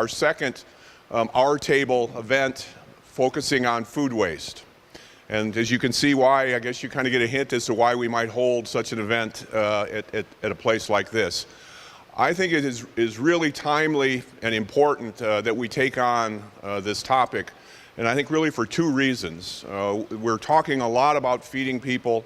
Our second Our Table event focusing on food waste. And as you can see why, I guess you kind of get a hint as to why we might hold such an event at a place like this. I think it is really timely and important that we take on this topic, and I think really for two reasons. We're talking a lot about feeding people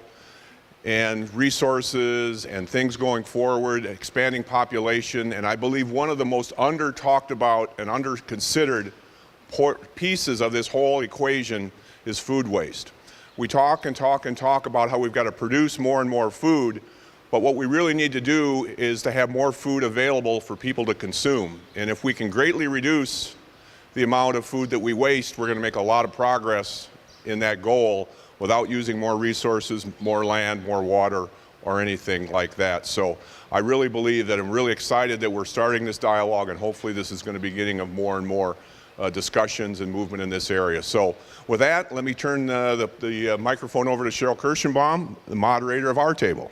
and resources and things going forward, expanding population, and I believe one of the most under-talked about and under-considered pieces of this whole equation is food waste. We talk and talk and talk about how we've got to produce more and more food, but what we really need to do is to have more food available for people to consume. And if we can greatly reduce the amount of food that we waste, we're going to make a lot of progress in that goal without using more resources, more land, more water, or anything like that. So I really believe that I'm really excited that we're starting this dialogue, and hopefully this is going to be beginning of more and more discussions and movement in this area. So with that, let me turn the microphone over to Cheryl Kirschenbaum, the moderator of Our Table.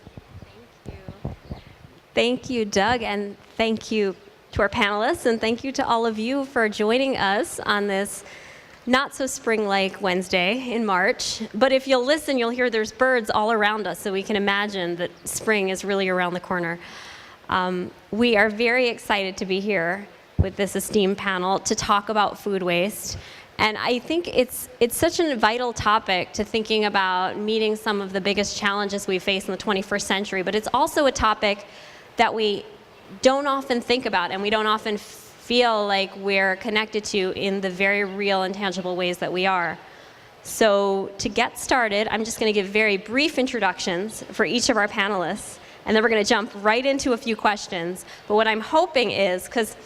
Thank you, Doug, and thank you to our panelists, and thank you to all of you for joining us on this not so spring-like Wednesday in March. But if you'll listen, you'll hear there's birds all around us, so we can imagine that spring is really around the corner. We are very excited to be here with this esteemed panel to talk about food waste. And I think it's such a vital topic to thinking about meeting some of the biggest challenges we face in the 21st century, but it's also a topic that we don't often think about and we don't often feel like we're connected to in the very real and tangible ways that we are. So to get started, I'm just going to give very brief introductions for each of our panelists, and then we're going to jump right into a few questions. But what I'm hoping is, because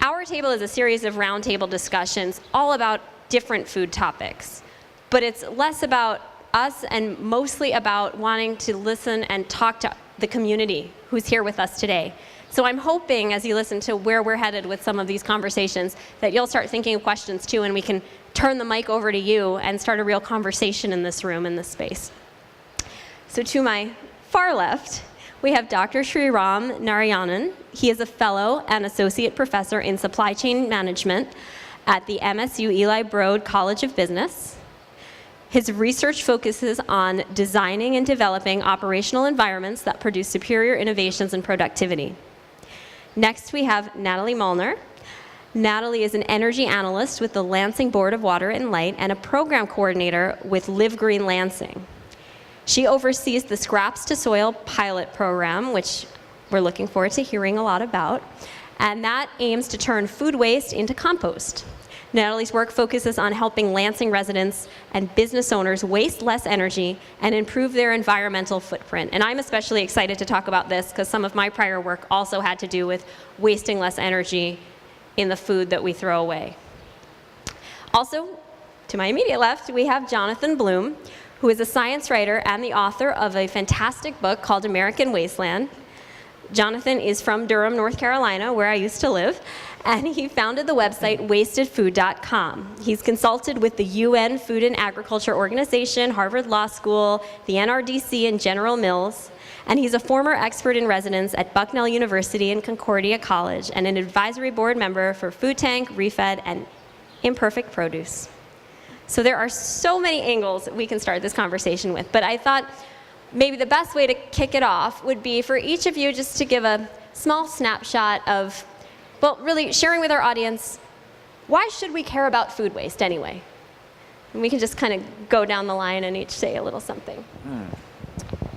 Our Table is a series of roundtable discussions all about different food topics, but it's less about us and mostly about wanting to listen and talk to the community who's here with us today. So I'm hoping, as you listen to where we're headed with some of these conversations, that you'll start thinking of questions too, and we can turn the mic over to you and start a real conversation in this room, in this space. So to my far left, we have Dr. Sriram Narayanan. He is a fellow and associate professor in supply chain management at the MSU Eli Broad College of Business. His research focuses on designing and developing operational environments that produce superior innovations and productivity. Next, we have Natalie Molnar. Natalie is an energy analyst with the Lansing Board of Water and Light and a program coordinator with Live Green Lansing. She oversees the Scraps to Soil pilot program, which we're looking forward to hearing a lot about, and that aims to turn food waste into compost. Natalie's work focuses on helping Lansing residents and business owners waste less energy and improve their environmental footprint. And I'm especially excited to talk about this because some of my prior work also had to do with wasting less energy in the food that we throw away. Also, to my immediate left, we have Jonathan Bloom, who is a science writer and the author of a fantastic book called American Wasteland. Jonathan is from Durham, North Carolina, where I used to live, and he founded the website wastedfood.com. He's consulted with the UN Food and Agriculture Organization, Harvard Law School, the NRDC, and General Mills, and he's a former expert in residence at Bucknell University and Concordia College, and an advisory board member for Food Tank, Refed, and Imperfect Produce. So there are so many angles we can start this conversation with, but I thought maybe the best way to kick it off would be for each of you just to give a small snapshot of, well, really sharing with our audience, why should we care about food waste anyway? And we can just kind of go down the line and each say a little something.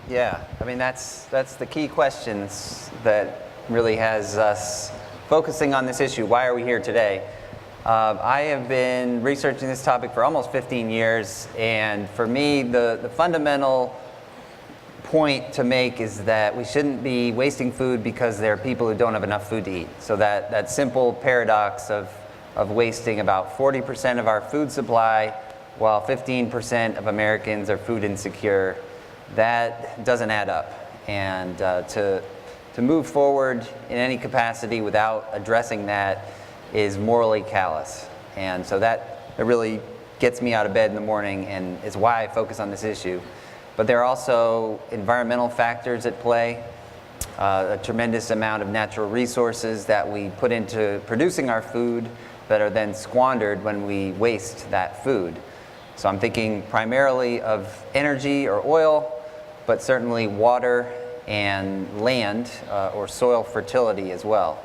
Yeah, I mean, that's the key questions that really has us focusing on this issue. Why are we here today? I have been researching this topic for almost 15 years, and for me, the fundamental point to make is that we shouldn't be wasting food because there are people who don't have enough food to eat. So that simple paradox of wasting about 40% of our food supply while 15% of Americans are food insecure, that doesn't add up. And to move forward in any capacity without addressing that is morally callous. And so that really gets me out of bed in the morning and is why I focus on this issue. But there are also environmental factors at play. a tremendous amount of natural resources that we put into producing our food that are then squandered when we waste that food. So I'm thinking primarily of energy or oil, but certainly water and land or soil fertility as well.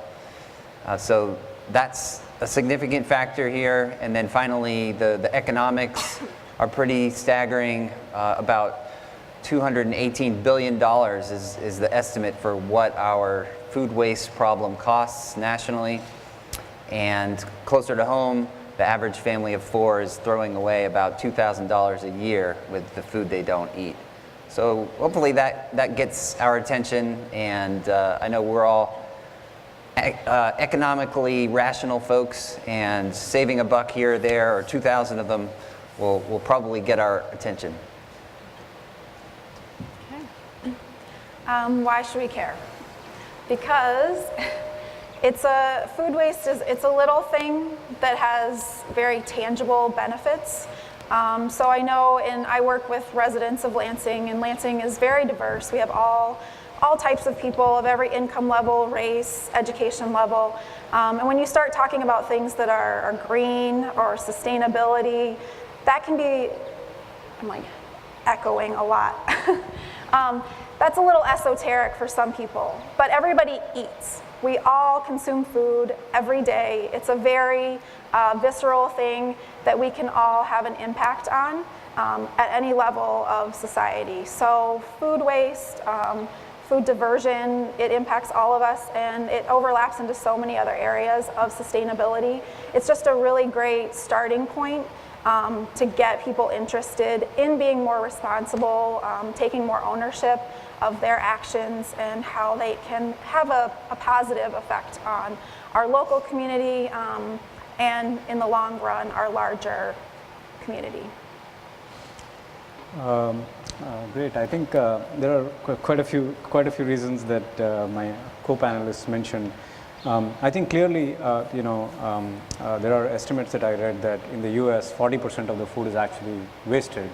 So that's a significant factor here. And then finally, the economics are pretty staggering. About $218 billion is the estimate for what our food waste problem costs nationally. And closer to home, the average family of 4 is throwing away about $2,000 a year with the food they don't eat. So hopefully that gets our attention, and I know we're all economically rational folks, and saving a buck here or there, or 2,000 of them, will probably get our attention. Why should we care? Because food waste it's a little thing that has very tangible benefits. So I know, and I work with residents of Lansing, and Lansing is very diverse. We have all types of people of every income level, race, education level. And when you start talking about things that are green or sustainability, that can be, I'm like echoing a lot. That's a little esoteric for some people, but everybody eats. We all consume food every day. It's a very visceral thing that we can all have an impact on at any level of society. So food waste, food diversion, it impacts all of us, and it overlaps into so many other areas of sustainability. It's just a really great starting point to get people interested in being more responsible, taking more ownership of their actions, and how they can have a positive effect on our local community and, in the long run, our larger community. Great. I think there are quite a few reasons that my co-panelists mentioned. I think clearly, there are estimates that I read that in the U.S., 40% of the food is actually wasted.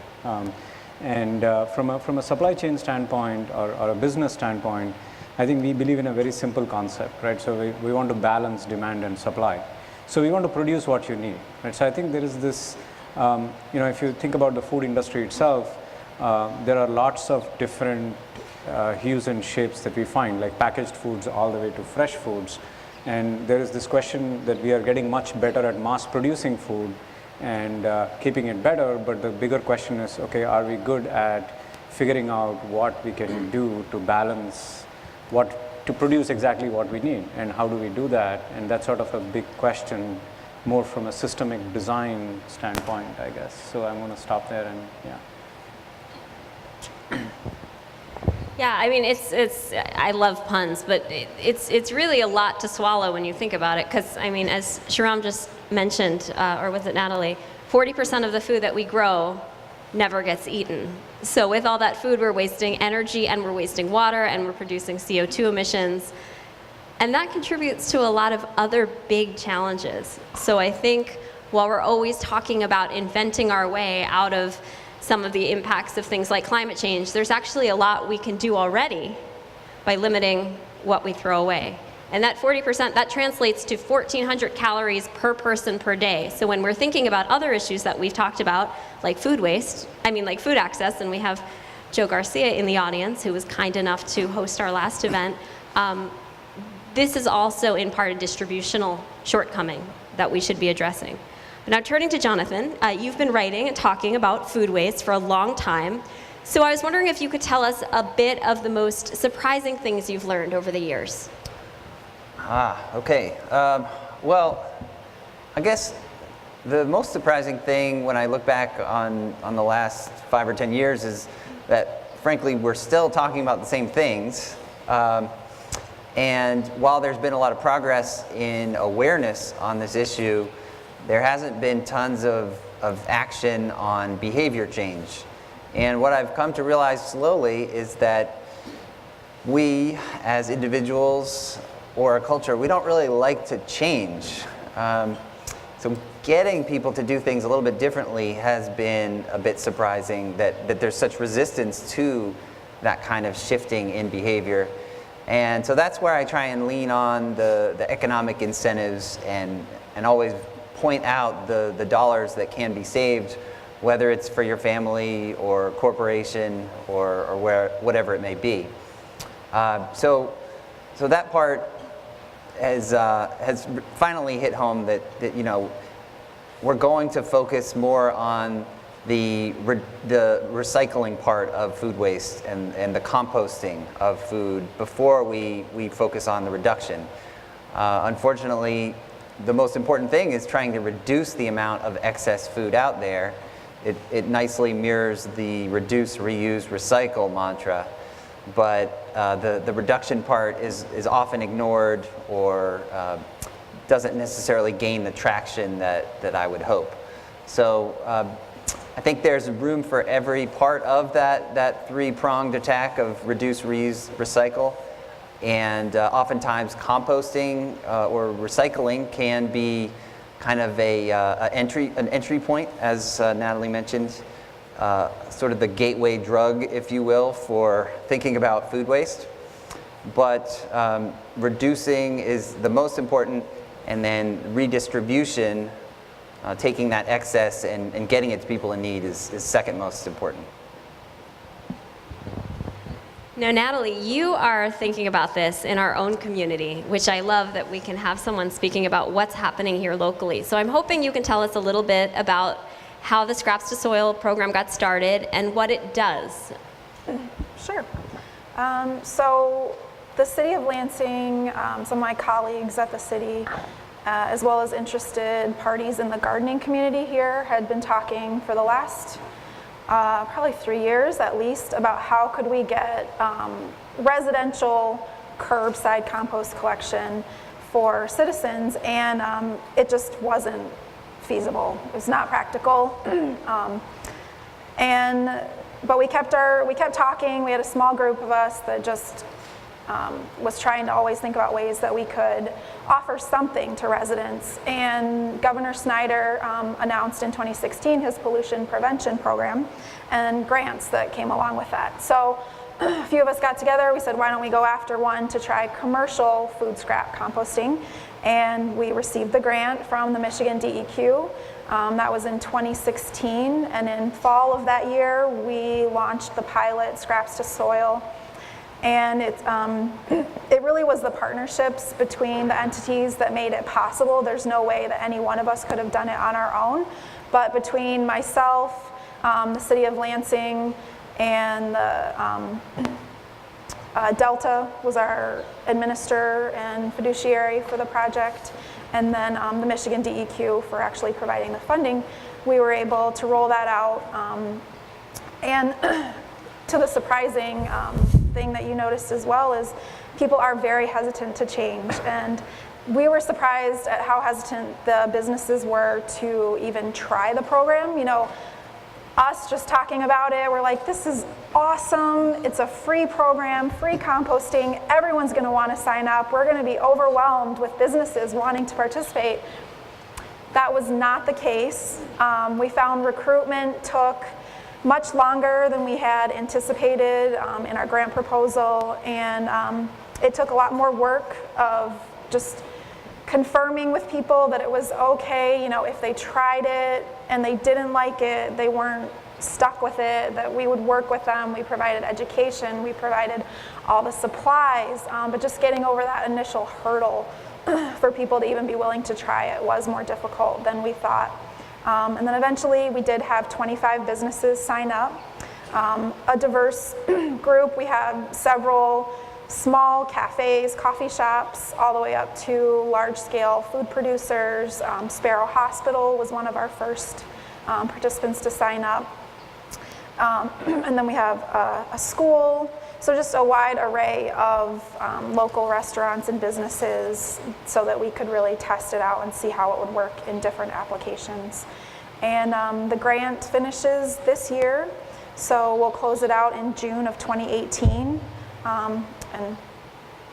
And from a supply chain standpoint or a business standpoint, I think we believe in a very simple concept, right? So we want to balance demand and supply. So we want to produce what you need, right? So I think there is this, if you think about the food industry itself, there are lots of different hues and shapes that we find, like packaged foods all the way to fresh foods. And there is this question that we are getting much better at mass producing food and keeping it better, but the bigger question is, okay, are we good at figuring out what we can do to balance, to produce exactly what we need, and how do we do that? And that's sort of a big question, more from a systemic design standpoint, I guess. So I'm going to stop there, and Yeah, I mean, I love puns, but it's really a lot to swallow when you think about it, because, I mean, as Shahram just mentioned, or was it Natalie, 40% of the food that we grow never gets eaten. So with all that food, we're wasting energy, and we're wasting water, and we're producing CO2 emissions, and that contributes to a lot of other big challenges. So I think while we're always talking about inventing our way out of some of the impacts of things like climate change, there's actually a lot we can do already by limiting what we throw away. And that 40%, that translates to 1,400 calories per person per day. So when we're thinking about other issues that we've talked about, like food waste, like food access, and we have Joe Garcia in the audience, who was kind enough to host our last event, this is also in part a distributional shortcoming that we should be addressing. Now, turning to Jonathan, you've been writing and talking about food waste for a long time. So I was wondering if you could tell us a bit of the most surprising things you've learned over the years. Okay. Well, I guess the most surprising thing when I look back on the last 5 or 10 years is that, frankly, we're still talking about the same things. And while there's been a lot of progress in awareness on this issue, there hasn't been tons of action on behavior change. And what I've come to realize slowly is that we, as individuals or a culture, we don't really like to change. So getting people to do things a little bit differently has been a bit surprising, that there's such resistance to that kind of shifting in behavior. And so that's where I try and lean on the economic incentives and always point out the dollars that can be saved, whether it's for your family or corporation or whatever it may be. So that part has finally hit home that you know, we're going to focus more on the recycling part of food waste and the composting of food before we focus on the reduction. Unfortunately, the most important thing is trying to reduce the amount of excess food out there. It nicely mirrors the reduce, reuse, recycle mantra, but the reduction part is often ignored or doesn't necessarily gain the traction that I would hope. So I think there's room for every part of that three-pronged attack of reduce, reuse, recycle. And oftentimes composting or recycling can be kind of an entry point, as Natalie mentioned, sort of the gateway drug, if you will, for thinking about food waste. But reducing is the most important, and then redistribution, taking that excess and getting it to people in need is second most important. Now, Natalie, you are thinking about this in our own community, which I love that we can have someone speaking about what's happening here locally. So I'm hoping you can tell us a little bit about how the Scraps to Soil program got started and what it does. Sure. So the city of Lansing, some of my colleagues at the city, as well as interested parties in the gardening community here, had been talking for the last probably 3 years at least about how could we get residential curbside compost collection for citizens, and it just wasn't feasible. It was not practical. But we kept talking. We had a small group of us that just was trying to always think about ways that we could offer something to residents. And Governor Snyder announced in 2016 his pollution prevention program and grants that came along with that. So a few of us got together. We said, why don't we go after one to try commercial food scrap composting? And we received the grant from the Michigan DEQ. That was in 2016. And in fall of that year, we launched the pilot Scraps to Soil. And it really was the partnerships between the entities that made it possible. There's no way that any one of us could have done it on our own. But between myself, the city of Lansing, and the Delta was our administrator and fiduciary for the project, and then the Michigan DEQ for actually providing the funding, we were able to roll that out. And to the surprising thing that you noticed as well is people are very hesitant to change, and we were surprised at how hesitant the businesses were to even try the program. You know, us just talking about it, we're like, this is awesome, it's a free program, free composting, everyone's going to want to sign up, we're going to be overwhelmed with businesses wanting to participate. That was not the case. We found recruitment took much longer than we had anticipated in our grant proposal, and it took a lot more work of just confirming with people that it was okay, you know, if they tried it and they didn't like it, they weren't stuck with it, that we would work with them. We provided education, we provided all the supplies, but just getting over that initial hurdle for people to even be willing to try it was more difficult than we thought. And then eventually we did have 25 businesses sign up, a diverse group. We had several small cafes, coffee shops, all the way up to large-scale food producers. Sparrow Hospital was one of our first participants to sign up. And then we have a school, so just a wide array of local restaurants and businesses so that we could really test it out and see how it would work in different applications. And the grant finishes this year, so we'll close it out in June of 2018. And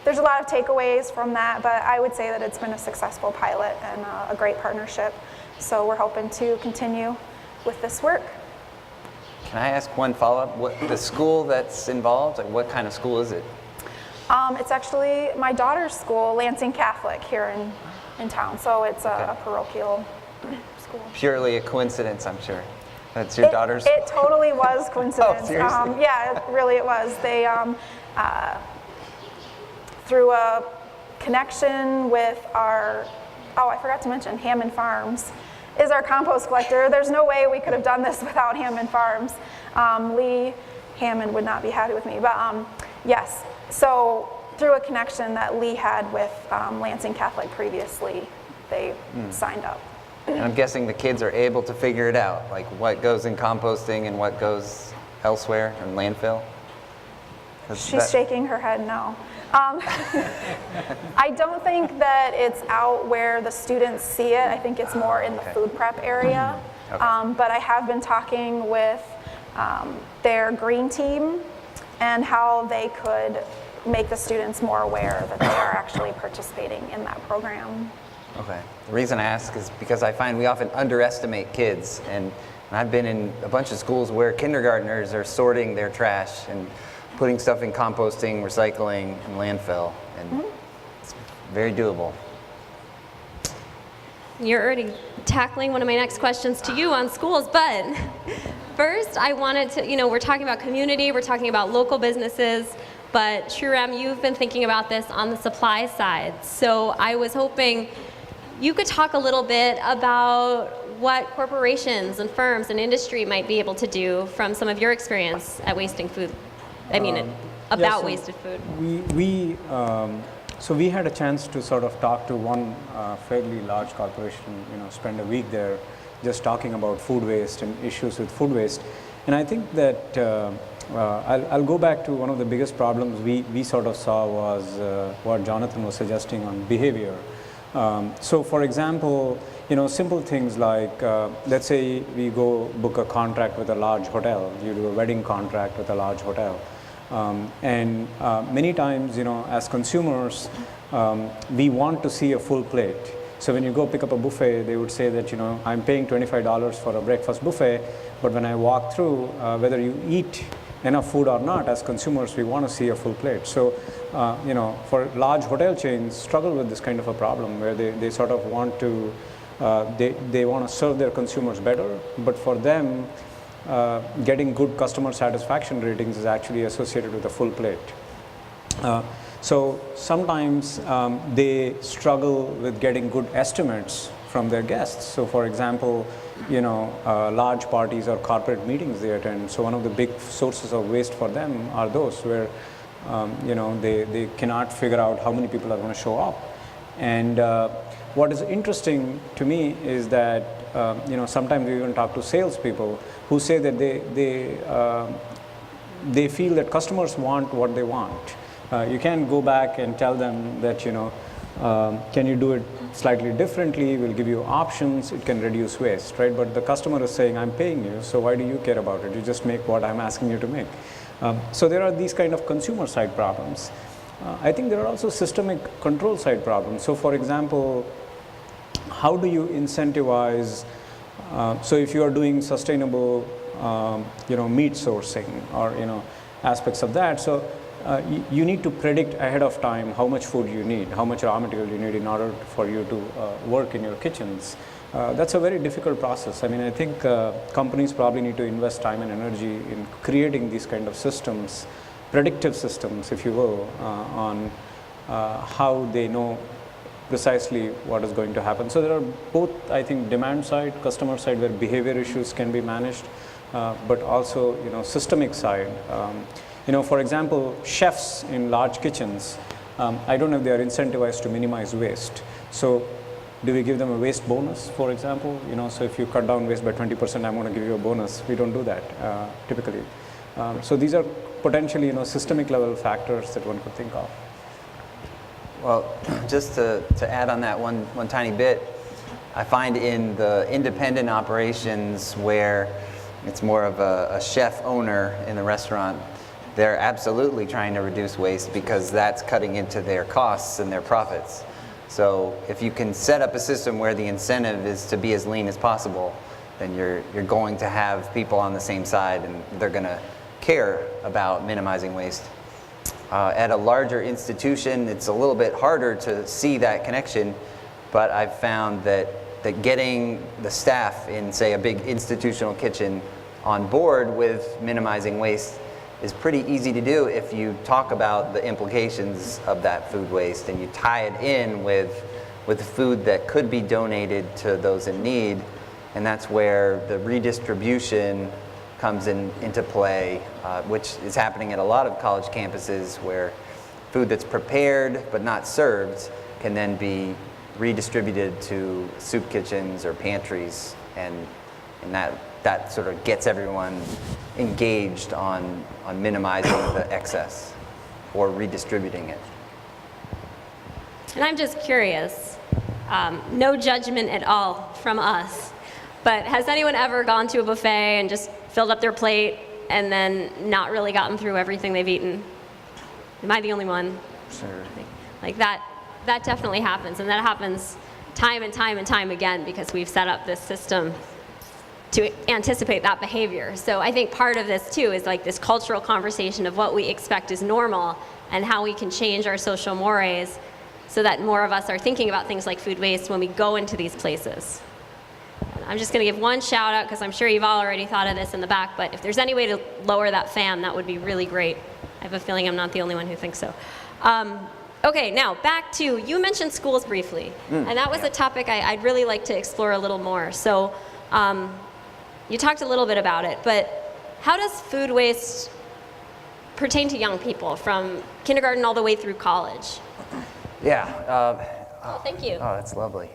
there's a lot of takeaways from that, but I would say that it's been a successful pilot and a great partnership. So we're hoping to continue with this work. Can I ask one follow-up? What the school that's involved, like what kind of school is it? It's actually my daughter's school, Lansing Catholic, here in town. So it's a parochial school. Purely a coincidence, I'm sure. That's your daughter's? It totally was coincidence. Oh, seriously? Yeah, it was. They, through a connection with our, I forgot to mention, Hammond Farms is our compost collector. There's no way we could have done this without Hammond Farms. Lee Hammond would not be happy with me, but yes. So through a connection that Lee had with Lansing Catholic previously, they signed up. And I'm guessing the kids are able to figure it out, like what goes in composting and what goes elsewhere in landfill? She's shaking her head no. I don't think that it's out where the students see it. I think it's more in the food prep area. Okay. But I have been talking with their green team and how they could make the students more aware that they are actually participating in that program. Okay. The reason I ask is because I find we often underestimate kids, and I've been in a bunch of schools where kindergartners are sorting their trash and putting stuff in composting, recycling, and landfill, and it's very doable. You're already tackling one of my next questions to you on schools, but first I wanted to, we're talking about community, we're talking about local businesses, but Shurem, you've been thinking about this on the supply side. So I was hoping you could talk a little bit about what corporations and firms and industry might be able to do from some of your experience at wasting food. About wasted food. So we had a chance to sort of talk to one fairly large corporation, spend a week there just talking about food waste and issues with food waste. And I think that I'll go back to one of the biggest problems we sort of saw was what Jonathan was suggesting on behavior. So for example, simple things like, let's say we go book a contract with a large hotel, you do a wedding contract with a large hotel. And many times, as consumers, we want to see a full plate. So when you go pick up a buffet, they would say that, I'm paying $25 for a breakfast buffet, but when I walk through, whether you eat enough food or not, as consumers, we want to see a full plate. So, for large hotel chains, struggle with this kind of a problem where they sort of want to, they want to serve their consumers better, but for them, getting good customer satisfaction ratings is actually associated with a full plate. So sometimes they struggle with getting good estimates from their guests. So for example, large parties or corporate meetings they attend. So one of the big sources of waste for them are those where they cannot figure out how many people are going to show up. And what is interesting to me is that sometimes we even talk to salespeople who say that they feel that customers want what they want. You can't go back and tell them that can you do it slightly differently? We'll give you options. It can reduce waste, right? But the customer is saying, I'm paying you, so why do you care about it? You just make what I'm asking you to make. So there are these kind of consumer side problems. I think there are also systemic control side problems. So for example, how do you incentivize, so if you are doing sustainable, meat sourcing or, aspects of that, so you need to predict ahead of time how much food you need, how much raw material you need in order for you to work in your kitchens. That's a very difficult process. I mean, I think companies probably need to invest time and energy in creating these kind of systems, predictive systems, if you will, on how they know precisely what is going to happen. So there are both, I think, demand side, customer side, where behavior issues can be managed, but also, systemic side. For example, chefs in large kitchens, I don't know if they are incentivized to minimize waste. So do we give them a waste bonus, for example? So if you cut down waste by 20%, I'm going to give you a bonus. We don't do that typically. So these are potentially, systemic level factors that one could think of. Well, just to add on that one tiny bit, I find in the independent operations where it's more of a chef owner in the restaurant, they're absolutely trying to reduce waste because that's cutting into their costs and their profits. So if you can set up a system where the incentive is to be as lean as possible, then you're going to have people on the same side and they're going to care about minimizing waste. At a larger institution, it's a little bit harder to see that connection, but I've found that getting the staff in, say, a big institutional kitchen on board with minimizing waste is pretty easy to do if you talk about the implications of that food waste and you tie it in with food that could be donated to those in need. And that's where the redistribution comes into play, which is happening at a lot of college campuses, where food that's prepared but not served can then be redistributed to soup kitchens or pantries, and that sort of gets everyone engaged on minimizing the excess or redistributing it. And I'm just curious, no judgment at all from us, but has anyone ever gone to a buffet and just filled up their plate and then not really gotten through everything they've eaten? Am I the only one? Sure. Like that definitely happens, and that happens time and time and time again because we've set up this system to anticipate that behavior. So I think part of this too is like this cultural conversation of what we expect is normal and how we can change our social mores so that more of us are thinking about things like food waste when we go into these places. I'm just going to give one shout out because I'm sure you've all already thought of this in the back, but if there's any way to lower that fan, that would be really great. I have a feeling I'm not the only one who thinks so. Okay, now back to, you mentioned schools briefly, and that was a topic I'd really like to explore a little more. So you talked a little bit about it, but how does food waste pertain to young people from kindergarten all the way through college? Yeah. Thank you. Oh, that's lovely.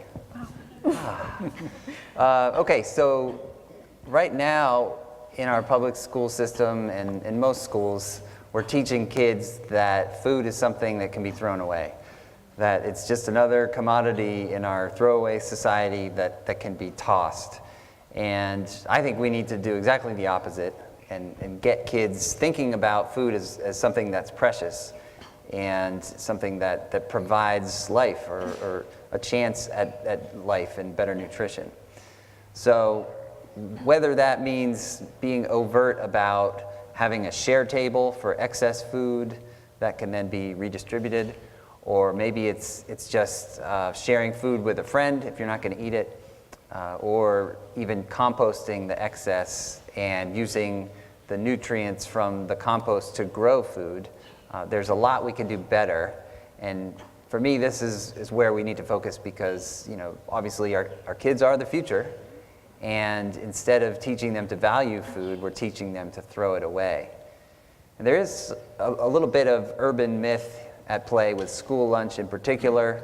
Okay, so right now in our public school system and in most schools, we're teaching kids that food is something that can be thrown away, that it's just another commodity in our throwaway society that can be tossed. And I think we need to do exactly the opposite and get kids thinking about food as something that's precious and something that provides life or a chance at life and better nutrition. So whether that means being overt about having a share table for excess food that can then be redistributed, or maybe it's just sharing food with a friend if you're not going to eat it, or even composting the excess and using the nutrients from the compost to grow food. There's a lot we can do better, and for me this is where we need to focus, because obviously our kids are the future, and instead of teaching them to value food, we're teaching them to throw it away. And there is a little bit of urban myth at play with school lunch in particular,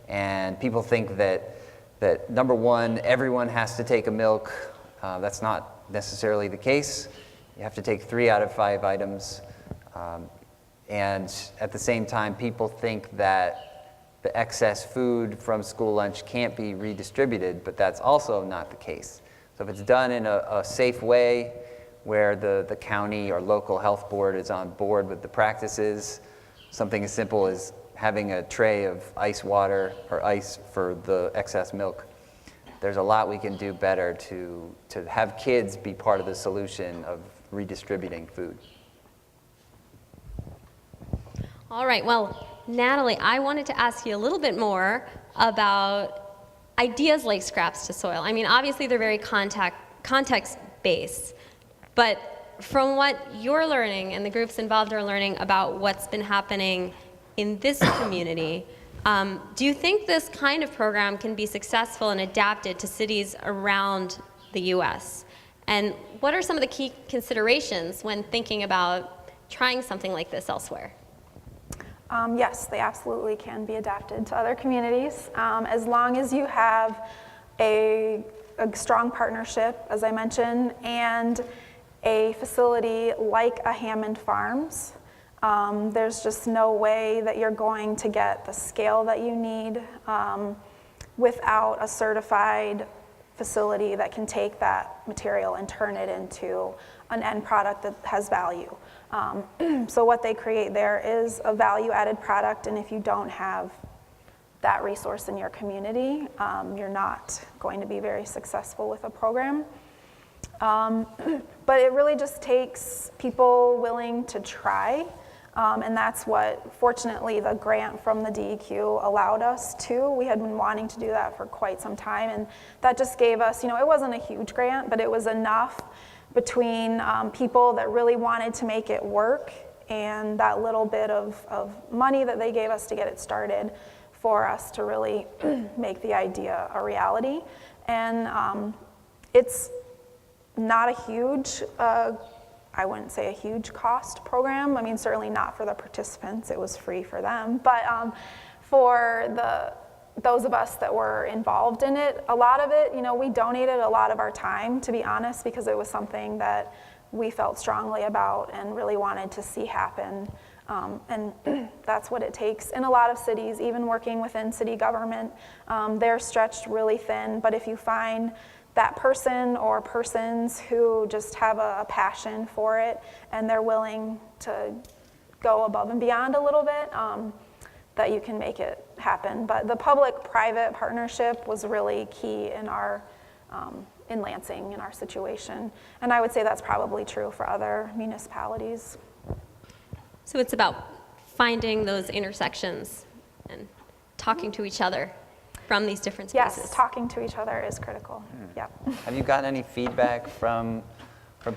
and people think that number one, everyone has to take a milk. That's not necessarily the case. You have to take 3 out of 5 items. And at the same time, people think that the excess food from school lunch can't be redistributed, but that's also not the case. So if it's done in a safe way, where the county or local health board is on board with the practices, something as simple as having a tray of ice water or ice for the excess milk, there's a lot we can do better to have kids be part of the solution of redistributing food. All right, well, Natalie, I wanted to ask you a little bit more about ideas like scraps to soil. I mean, obviously they're very context-based, but from what you're learning and the groups involved are learning about what's been happening in this community, do you think this kind of program can be successful and adapted to cities around the U.S.? And what are some of the key considerations when thinking about trying something like this elsewhere? Yes, they absolutely can be adapted to other communities, as long as you have a strong partnership, as I mentioned, and a facility like a Hammond Farms. There's just no way that you're going to get the scale that you need without a certified facility that can take that material and turn it into an end product that has value. So what they create there is a value-added product, and if you don't have that resource in your community, you're not going to be very successful with a program. But it really just takes people willing to try. And that's what, fortunately, the grant from the DEQ allowed us to. We had been wanting to do that for quite some time, and that just gave us, it wasn't a huge grant, but it was enough between people that really wanted to make it work and that little bit of money that they gave us to get it started for us to really make the idea a reality. And it's not a huge, I wouldn't say a huge cost program. I mean, certainly not for the participants. It was free for them. But for those of us that were involved in it, a lot of it, we donated a lot of our time, to be honest, because it was something that we felt strongly about and really wanted to see happen. And that's what it takes in a lot of cities, even working within city government. They're stretched really thin, but if you find that person or persons who just have a passion for it and they're willing to go above and beyond a little bit, that you can make it happen. But the public-private partnership was really key in our in Lansing, in our situation. And I would say that's probably true for other municipalities. So it's about finding those intersections and talking to each other from these different spaces. Yes, talking to each other is critical. Yep. Have you gotten any feedback from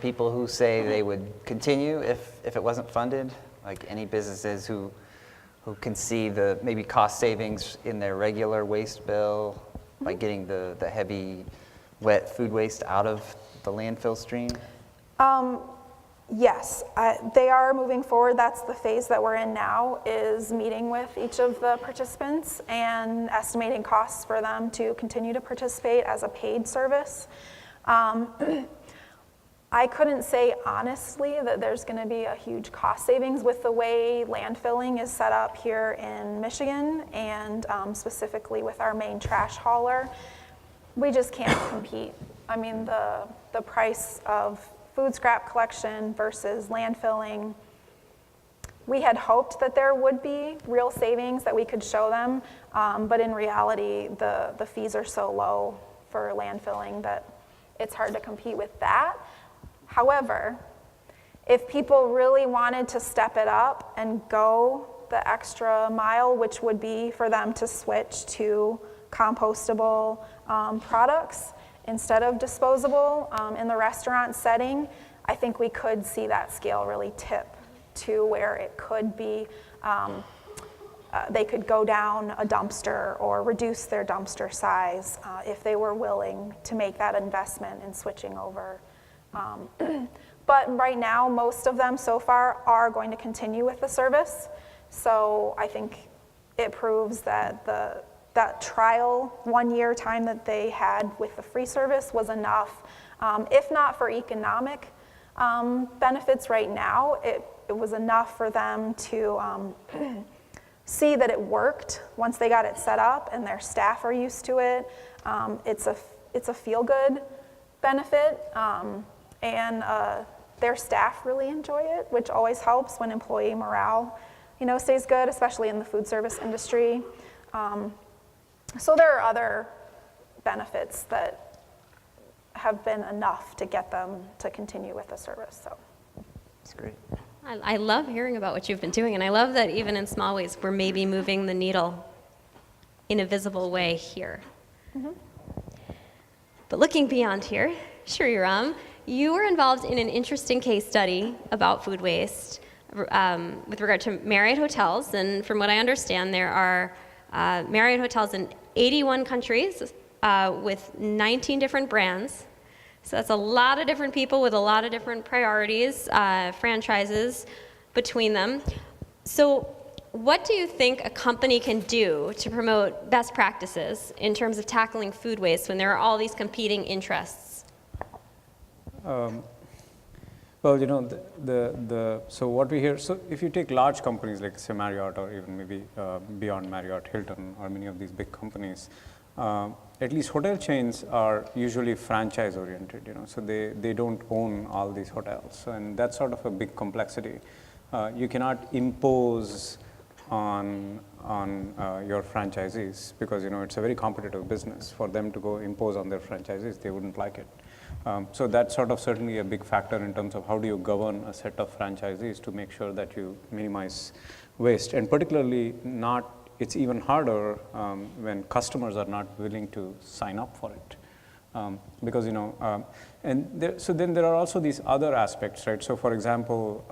people who say they would continue if it wasn't funded? Like any businesses who can see the maybe cost savings in their regular waste bill, like getting the heavy wet food waste out of the landfill stream? Yes, they are moving forward. That's the phase that we're in now, is meeting with each of the participants and estimating costs for them to continue to participate as a paid service. I couldn't say honestly that there's going to be a huge cost savings with the way landfilling is set up here in Michigan, and specifically with our main trash hauler. We just can't compete. I mean, the price of food scrap collection versus landfilling, we had hoped that there would be real savings that we could show them, but in reality, the fees are so low for landfilling that it's hard to compete with that. However, if people really wanted to step it up and go the extra mile, which would be for them to switch to compostable products instead of disposable in the restaurant setting, I think we could see that scale really tip to where it could be, they could go down a dumpster or reduce their dumpster size if they were willing to make that investment in switching over. But right now, most of them so far are going to continue with the service. So I think it proves that that trial 1 year time that they had with the free service was enough. If not for economic benefits right now, it was enough for them to see that it worked once they got it set up and their staff are used to it. It's a feel-good benefit, and their staff really enjoy it, which always helps when employee morale, stays good, especially in the food service industry. So there are other benefits that have been enough to get them to continue with the service. So That's great. I love hearing about what you've been doing, and I love that even in small ways, we're maybe moving the needle in a visible way here. Mm-hmm. But looking beyond here, Shriram, you were involved in an interesting case study about food waste with regard to Marriott hotels, and from what I understand, there are Marriott hotels in 81 countries with 19 different brands. So that's a lot of different people with a lot of different priorities, franchises between them. So what do you think a company can do to promote best practices in terms of tackling food waste when there are all these competing interests? Well, so what we hear, so if you take large companies like say Marriott or even maybe beyond Marriott, Hilton, or many of these big companies, at least hotel chains are usually franchise oriented, so they don't own all these hotels, and that's sort of a big complexity. You cannot impose on your franchisees, because it's a very competitive business. For them to go impose on their franchisees, they wouldn't like it. So that's sort of certainly a big factor in terms of how do you govern a set of franchisees to make sure that you minimize waste, and particularly it's even harder when customers are not willing to sign up for it. Because so then there are also these other aspects, right? So for example,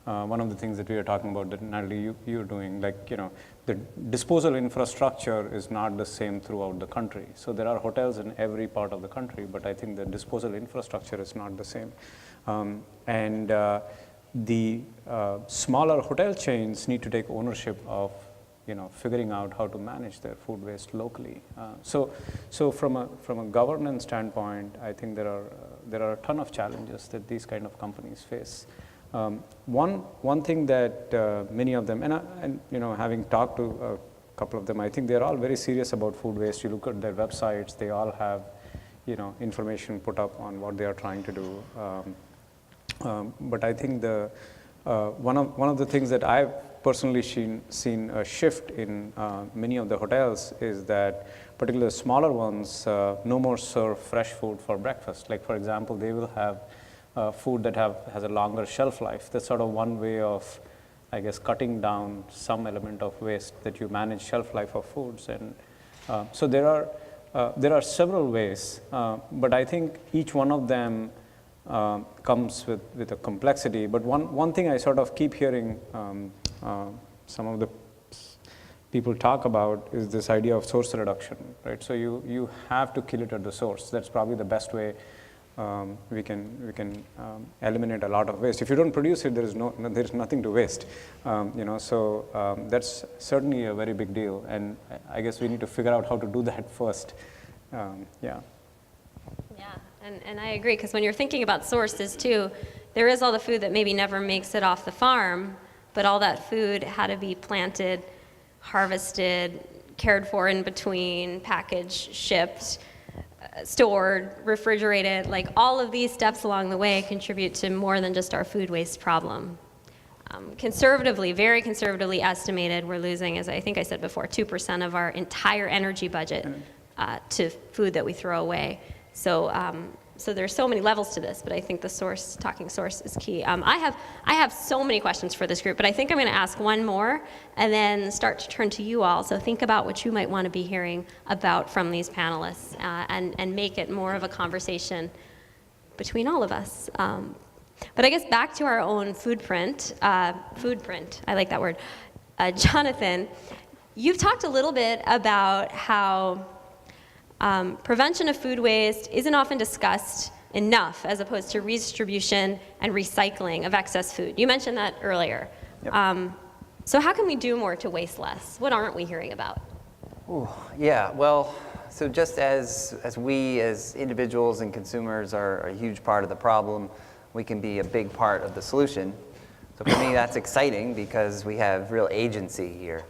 one of the things that we are talking about that Natalie you're doing, like the disposal infrastructure is not the same throughout the country. So there are hotels in every part of the country, but I think the disposal infrastructure is not the same. The smaller hotel chains need to take ownership of figuring out how to manage their food waste locally. So from a governance standpoint, I think there are a ton of challenges that these kind of companies face. One thing that many of them, and having talked to a couple of them, I think they're all very serious about food waste. You look at their websites; they all have information put up on what they are trying to do. But I think one of the things that I've personally seen a shift in many of the hotels is that particularly smaller ones no more serve fresh food for breakfast. Like for example, they will have food that has a longer shelf life. That's sort of one way of, I guess, cutting down some element of waste, that you manage shelf life of foods. And so there are several ways, but I think each one of them comes with a complexity. But one thing I sort of keep hearing some of the people talk about is this idea of source reduction, right? So you have to kill it at the source. That's probably the best way we can eliminate a lot of waste. If you don't produce it, there's nothing to waste. So that's certainly a very big deal, and I guess we need to figure out how to do that first. Yeah. And I agree, because when you're thinking about sources too, there is all the food that maybe never makes it off the farm, but all that food had to be planted, harvested, cared for in between, packaged, shipped, stored, refrigerated. Like all of these steps along the way contribute to more than just our food waste problem. Conservatively, very conservatively estimated, we're losing, as I think I said before, 2% of our entire energy budget to food that we throw away. So there's so many levels to this, but I think talking source is key. I have so many questions for this group, but I think I'm going to ask one more and then start to turn to you all. So think about what you might want to be hearing about from these panelists and make it more of a conversation between all of us. But I guess back to our own footprint, I like that word. Jonathan, you've talked a little bit about how prevention of food waste isn't often discussed enough as opposed to redistribution and recycling of excess food. You mentioned that earlier. Yep. So how can we do more to waste less? What aren't we hearing about? Ooh, yeah, well, so just as we as individuals and consumers are a huge part of the problem, we can be a big part of the solution. So for me, that's exciting because we have real agency here.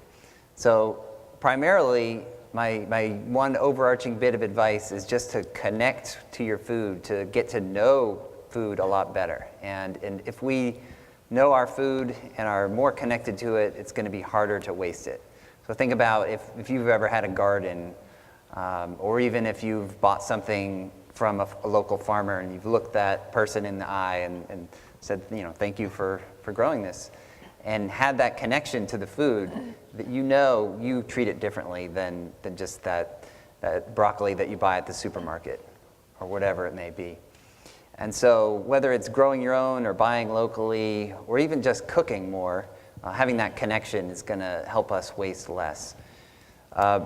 So primarily, my one overarching bit of advice is just to connect to your food, to get to know food a lot better. And if we know our food and are more connected to it, it's going to be harder to waste it. So think about if you've ever had a garden, or even if you've bought something from a local farmer and you've looked that person in the eye and said, thank you for growing this, and had that connection to the food, that you treat it differently than just that broccoli that you buy at the supermarket or whatever it may be. And so whether it's growing your own or buying locally or even just cooking more, having that connection is going to help us waste less.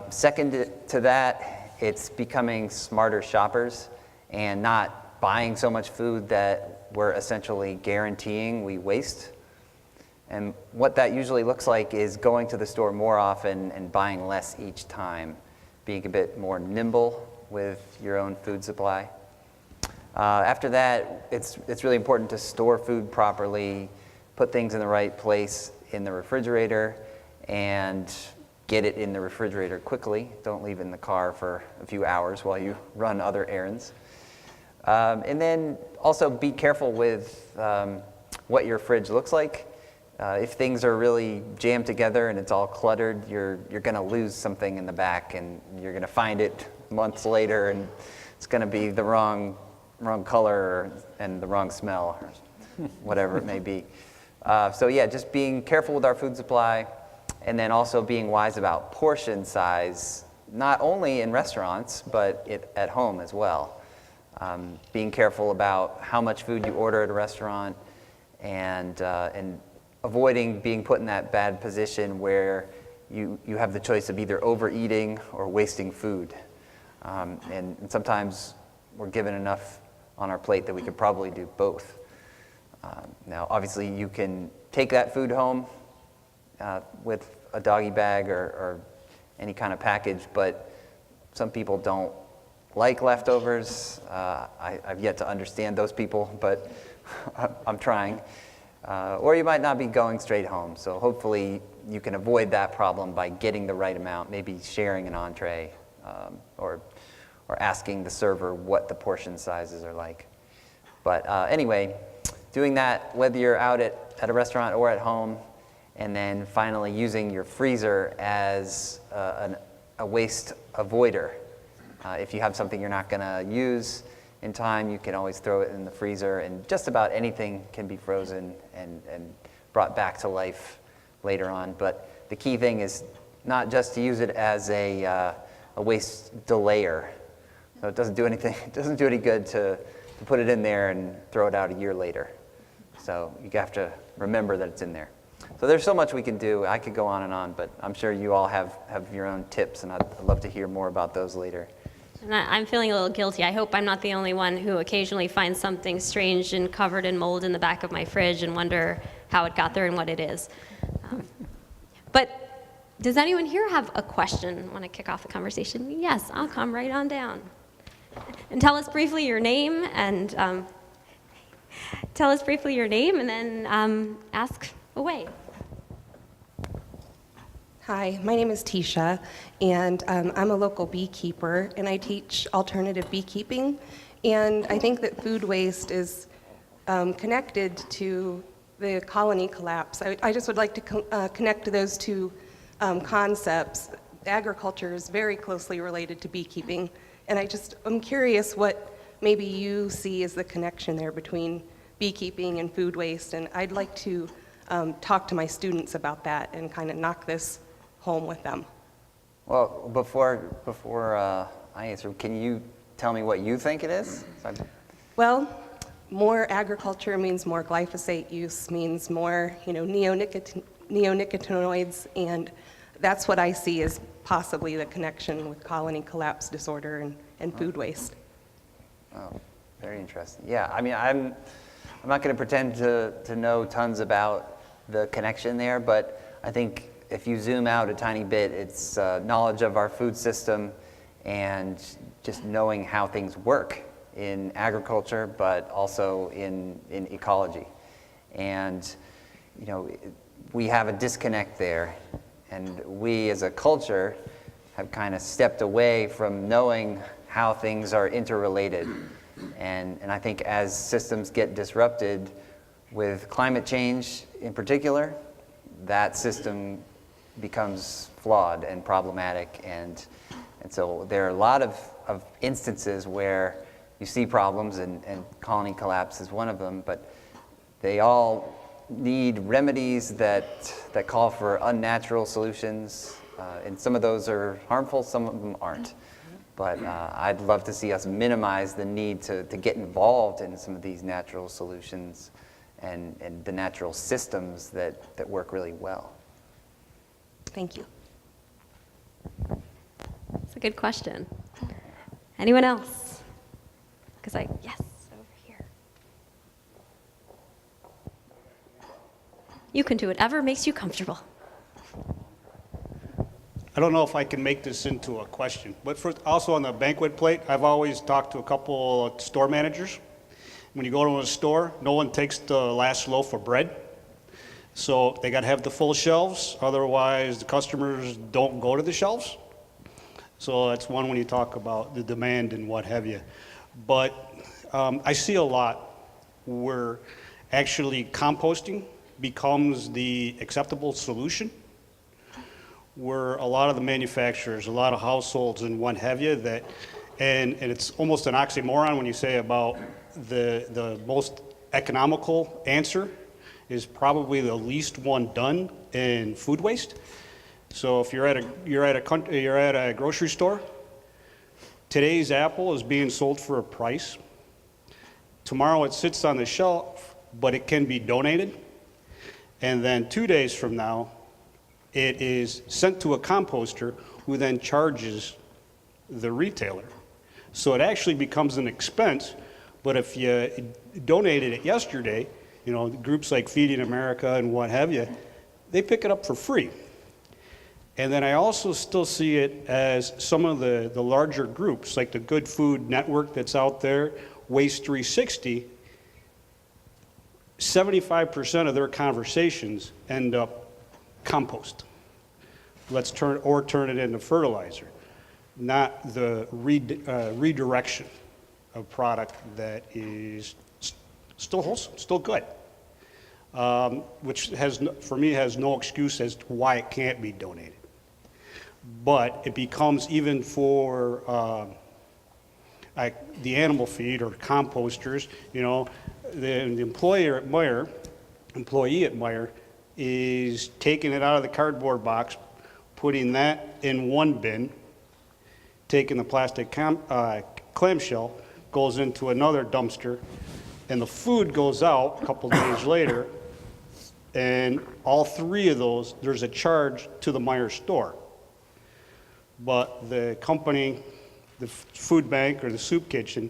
Second to that, it's becoming smarter shoppers and not buying so much food that we're essentially guaranteeing we waste. And what that usually looks like is going to the store more often and buying less each time, being a bit more nimble with your own food supply. After that, it's really important to store food properly, put things in the right place in the refrigerator, and get it in the refrigerator quickly. Don't leave it in the car for a few hours while you run other errands. And then also be careful with what your fridge looks like. If things are really jammed together and it's all cluttered, you're going to lose something in the back, and you're going to find it months later, and it's going to be the wrong color and the wrong smell, or whatever it may be. So yeah, just being careful with our food supply, and then also being wise about portion size, not only in restaurants, but at home as well. Being careful about how much food you order at a restaurant, and avoiding being put in that bad position where you have the choice of either overeating or wasting food. And sometimes we're given enough on our plate that we could probably do both. Now, obviously, you can take that food home with a doggy bag or any kind of package, but some people don't like leftovers. I've yet to understand those people, but I'm trying. Or you might not be going straight home, so hopefully you can avoid that problem by getting the right amount, maybe sharing an entree, or asking the server what the portion sizes are like. But anyway, doing that whether you're out at a restaurant or at home, and then finally using your freezer as a waste avoider. If you have something you're not going to use in time, you can always throw it in the freezer, and just about anything can be frozen and brought back to life later on. But the key thing is not just to use it as a waste delayer. So it doesn't do anything. It doesn't do any good to put it in there and throw it out a year later. So you have to remember that it's in there. So there's so much we can do. I could go on and on, but I'm sure you all have your own tips, and I'd love to hear more about those later. And I'm feeling a little guilty. I hope I'm not the only one who occasionally finds something strange and covered in mold in the back of my fridge and wonder how it got there and what it is. But does anyone here have a question? Want to kick off the conversation? Yes, I'll come right on down. And tell us briefly your name, and then ask away. Hi, my name is Tisha, and I'm a local beekeeper, and I teach alternative beekeeping. And I think that food waste is connected to the colony collapse. I just would like to connect those two concepts. Agriculture is very closely related to beekeeping, and I'm curious what maybe you see as the connection there between beekeeping and food waste, and I'd like to talk to my students about that and kind of knock this home with them. Well, before I answer, can you tell me what you think it is? Well, more agriculture means more glyphosate use, means more neonicotinoids, and that's what I see as possibly the connection with colony collapse disorder and food waste. Oh, very interesting. Yeah, I mean, I'm not going to pretend to know tons about the connection there, but I think if you zoom out a tiny bit, it's knowledge of our food system and just knowing how things work in agriculture, but also in ecology. And, we have a disconnect there. And we as a culture have kind of stepped away from knowing how things are interrelated. And I think as systems get disrupted with climate change in particular, that system becomes flawed and problematic, and so there are a lot of instances where you see problems, and colony collapse is one of them, but they all need remedies that call for unnatural solutions, and some of those are harmful, some of them aren't. But I'd love to see us minimize the need to get involved in some of these natural solutions and the natural systems that work really well. Thank you. That's a good question. Anyone else? Yes, over here. You can do whatever makes you comfortable. I don't know if I can make this into a question, but also on the banquet plate, I've always talked to a couple of store managers. When you go to a store, no one takes the last loaf of bread. So they got to have the full shelves, otherwise the customers don't go to the shelves. So that's one when you talk about the demand and what have you. But I see a lot where actually composting becomes the acceptable solution, where a lot of the manufacturers, a lot of households and what have you, that, and it's almost an oxymoron when you say about the most economical answer is probably the least one done in food waste. So if you're at a grocery store, today's apple is being sold for a price. Tomorrow it sits on the shelf, but it can be donated. And then 2 days from now, it is sent to a composter who then charges the retailer. So it actually becomes an expense, but if you donated it yesterday, you know, groups like Feeding America and what have you, they pick it up for free. And then I also still see it as some of the larger groups, like the Good Food Network that's out there, Waste 360, 75% of their conversations end up compost. Let's turn it into fertilizer, not the redirection of product that is still wholesome, still good, which for me has no excuse as to why it can't be donated. But it becomes, even for like the animal feed or composters, you know, the employee at Meijer is taking it out of the cardboard box, putting that in one bin, taking the plastic clamshell, goes into another dumpster, and the food goes out a couple days later, and all three of those, there's a charge to the Meijer store. But the company, the food bank or the soup kitchen,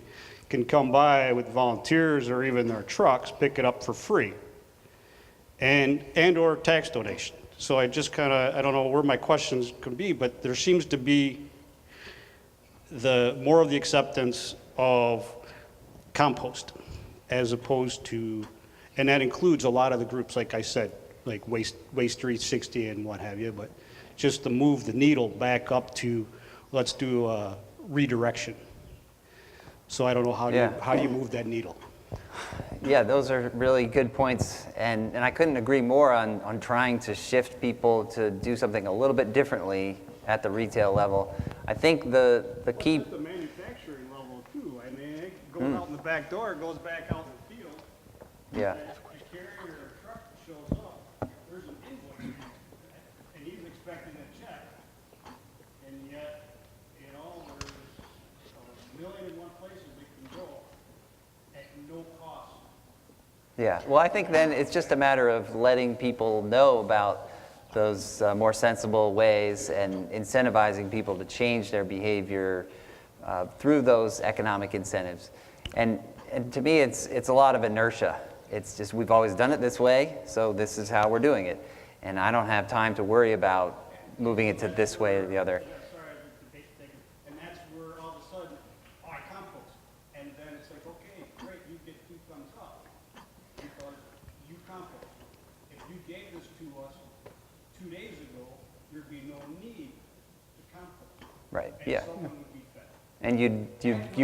can come by with volunteers or even their trucks, pick it up for free, and or tax donation. So I just kind of, I don't know where my questions could be, but there seems to be more of the acceptance of compost as opposed to, and that includes a lot of the groups, like I said, like Waste 360 and what have you, but just to move the needle back up to, let's do a redirection. So I don't know how do you move that needle? Yeah, those are really good points, and I couldn't agree more on trying to shift people to do something a little bit differently at the retail level. I think the key... At the manufacturing level too, I mean, it goes out in the back door, it goes back out in the field. Yeah. A carrier or a truck shows up, there's an invoice, and he's expecting a check, and yet, you know, there's a million and one places it can go at no cost. Yeah, well, I think then it's just a matter of letting people know about those more sensible ways and incentivizing people to change their behavior through those economic incentives. And to me, it's a lot of inertia. It's just we've always done it this way, so this is how we're doing it. And I don't have time to worry about moving it to this way or the other. And that's where all of a sudden, I compost. And then it's like, okay, great, you get 2 thumbs up because you compost. If you gave this to us 2 days ago, there'd be no need to compost. Right, And yeah. someone would be fed. And you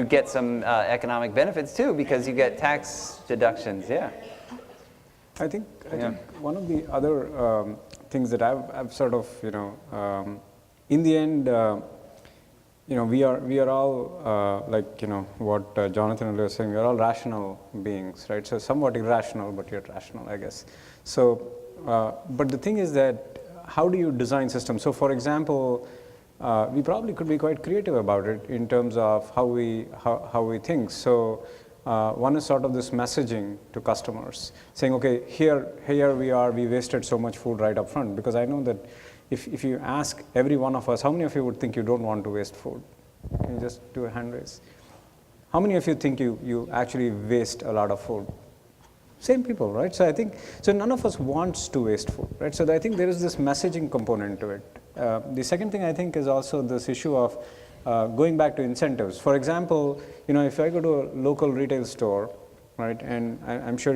get some economic benefits too, because you get tax deductions, yeah. I think one of the other things that I've sort of, in the end, we are all like, what Jonathan was saying, we're all rational beings, right? So somewhat irrational, but yet rational, I guess. So, but the thing is that how do you design systems? So for example, we probably could be quite creative about it in terms of how we think. So one is sort of this messaging to customers, saying, okay, here we are, we wasted so much food right up front, because I know that if you ask every one of us, how many of you would think you don't want to waste food? Can you just do a hand raise? How many of you think you actually waste a lot of food? Same people, right? So I think, so none of us wants to waste food, right? So I think there is this messaging component to it. The second thing I think is also this issue of going back to incentives. For example, if I go to a local retail store, right, and I'm sure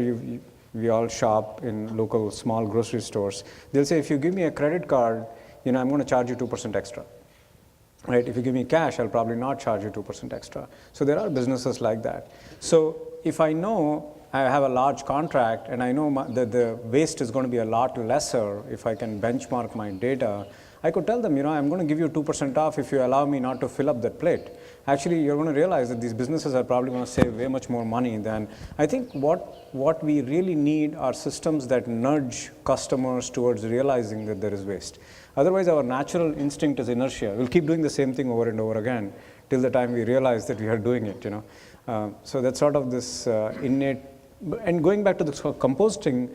we all shop in local small grocery stores, they'll say, if you give me a credit card, I'm going to charge you 2% extra. Right? If you give me cash, I'll probably not charge you 2% extra. So there are businesses like that. So if I know I have a large contract and I know that the waste is going to be a lot lesser if I can benchmark my data, I could tell them, I'm going to give you 2% off if you allow me not to fill up that plate. Actually, you're going to realize that these businesses are probably going to save way much more money than, I think what we really need are systems that nudge customers towards realizing that there is waste. Otherwise, our natural instinct is inertia. We'll keep doing the same thing over and over again till the time we realize that we are doing it, So that's sort of this innate, and going back to the composting,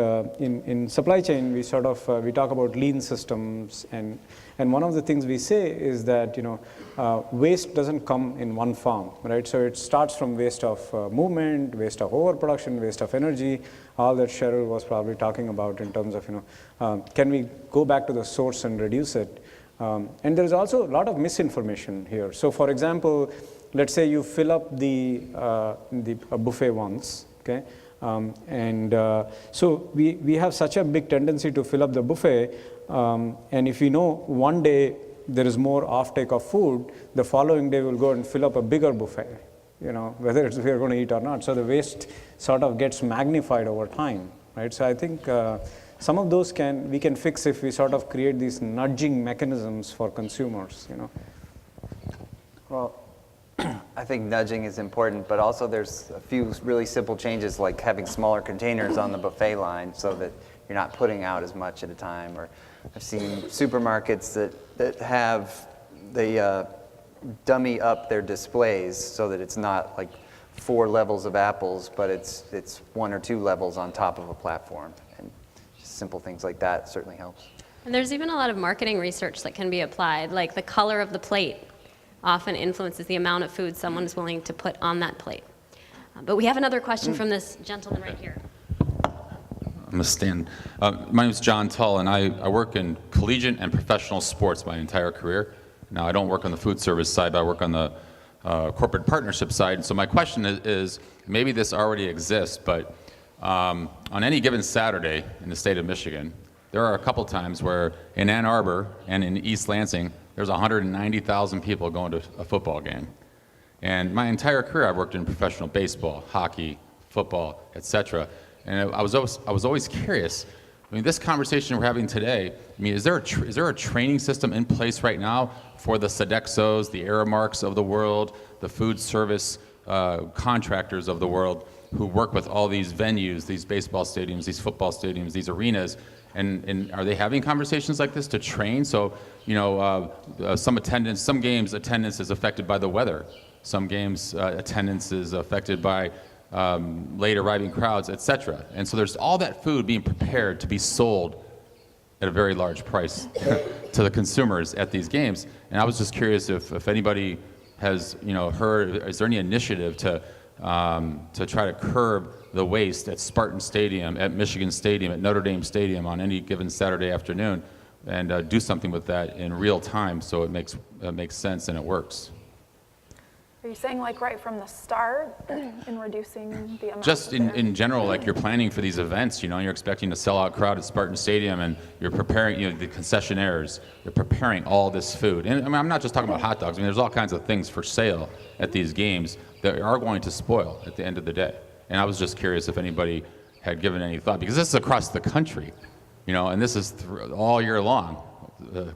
in supply chain, we sort of we talk about lean systems, and one of the things we say is that waste doesn't come in one form, right? So it starts from waste of movement, waste of overproduction, waste of energy, all that Cheryl was probably talking about in terms of can we go back to the source and reduce it? And there is also a lot of misinformation here. So, for example, let's say you fill up the buffet once, okay? So we have such a big tendency to fill up the buffet, and if we know one day there is more offtake of food, the following day we'll go and fill up a bigger buffet, whether we are going to eat or not. So the waste sort of gets magnified over time, right? So I think some of those we can fix if we sort of create these nudging mechanisms for consumers, Well, I think nudging is important, but also there's a few really simple changes like having smaller containers on the buffet line so that you're not putting out as much at a time. Or I've seen supermarkets that have, they dummy up their displays so that it's not like 4 levels of apples, but it's 1 or 2 levels on top of a platform. And just simple things like that certainly helps. And there's even a lot of marketing research that can be applied, like the color of the plate often influences the amount of food someone is willing to put on that plate. But we have another question from this gentleman right here. I'm going to stand. My name is John Tull, and I work in collegiate and professional sports my entire career. Now, I don't work on the food service side, but I work on the corporate partnership side. So my question is maybe this already exists, but on any given Saturday in the state of Michigan, there are a couple times where in Ann Arbor and in East Lansing, there's 190,000 people going to a football game. And my entire career, I've worked in professional baseball, hockey, football, etc. And I was always curious. I mean, this conversation we're having today, I mean, is there a training system in place right now for the Sodexos, the Aramarks of the world, the food service contractors of the world who work with all these venues, these baseball stadiums, these football stadiums, these arenas? And are they having conversations like this to train? So, some games attendance is affected by the weather. Some games attendance is affected by late arriving crowds, etc. And so there's all that food being prepared to be sold at a very large price to the consumers at these games. And I was just curious if anybody has, heard, is there any initiative to try to curb the waste at Spartan Stadium, at Michigan Stadium, at Notre Dame Stadium on any given Saturday afternoon, and do something with that in real time so it makes sense and it works? Are you saying like right from the start in reducing the amount? Just in general, like you're planning for these events, you're expecting a sellout crowd at Spartan Stadium, and you're preparing, the concessionaires, you're preparing all this food. And I mean, I'm not just talking about hot dogs. I mean, there's all kinds of things for sale at these games that are going to spoil at the end of the day. And I was just curious if anybody had given any thought, because this is across the country, and this is all year long,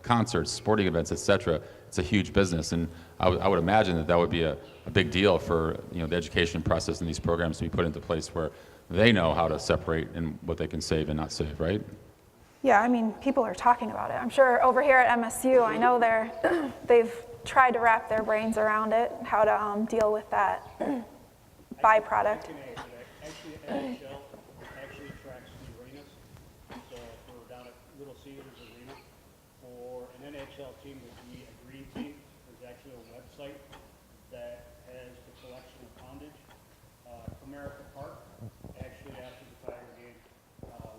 concerts, sporting events, etc. It's a huge business, and I would imagine that would be a big deal for the education process and these programs to be put into place where they know how to separate and what they can save and not save, right? Yeah, I mean, people are talking about it. I'm sure over here at MSU, I know they've tried to wrap their brains around it, how to deal with that byproduct. Actually, NHL actually tracks the arenas. So for down at Little Caesars Arena, for an NHL team to be a green team, there's actually a website that has the collection of poundage. Comerica Park, actually after the Tiger game,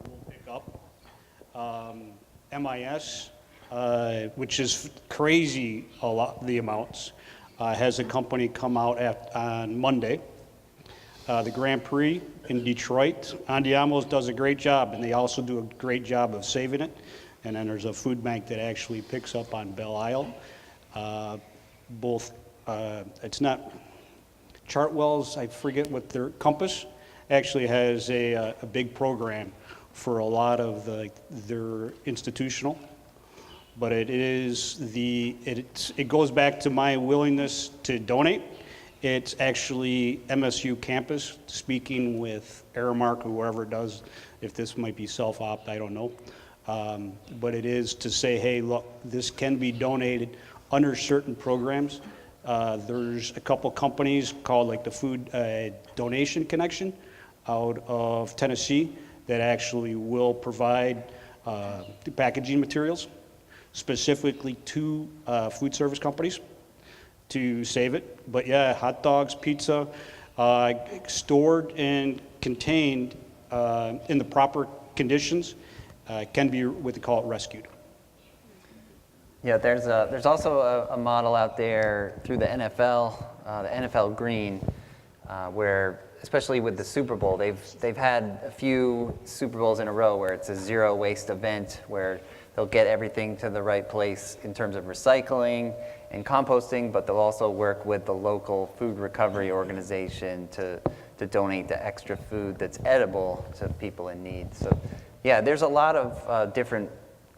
will pick up. MIS, which is crazy a lot, the amounts, has a company come out on Monday. The Grand Prix in Detroit, Andiamo's does a great job, and they also do a great job of saving it. And then there's a food bank that actually picks up on Belle Isle. It's not Chartwell's, I forget what their, Compass, actually has a big program for a lot of their institutional. But it goes back to my willingness to donate. It's actually MSU campus speaking with Aramark or whoever does, if this might be self-opt, I don't know. But it is to say, hey, look, this can be donated under certain programs. There's a couple companies called like the Food Donation Connection out of Tennessee that actually will provide the packaging materials specifically to food service companies to save it. But yeah, hot dogs, pizza, stored and contained in the proper conditions can be what they call it rescued. Yeah, there's also a model out there through the NFL Green, where especially with the Super Bowl, they've had a few Super Bowls in a row where it's a zero waste event where they'll get everything to the right place in terms of recycling and composting, but they'll also work with the local food recovery organization to donate the extra food that's edible to people in need. So yeah, there's a lot of different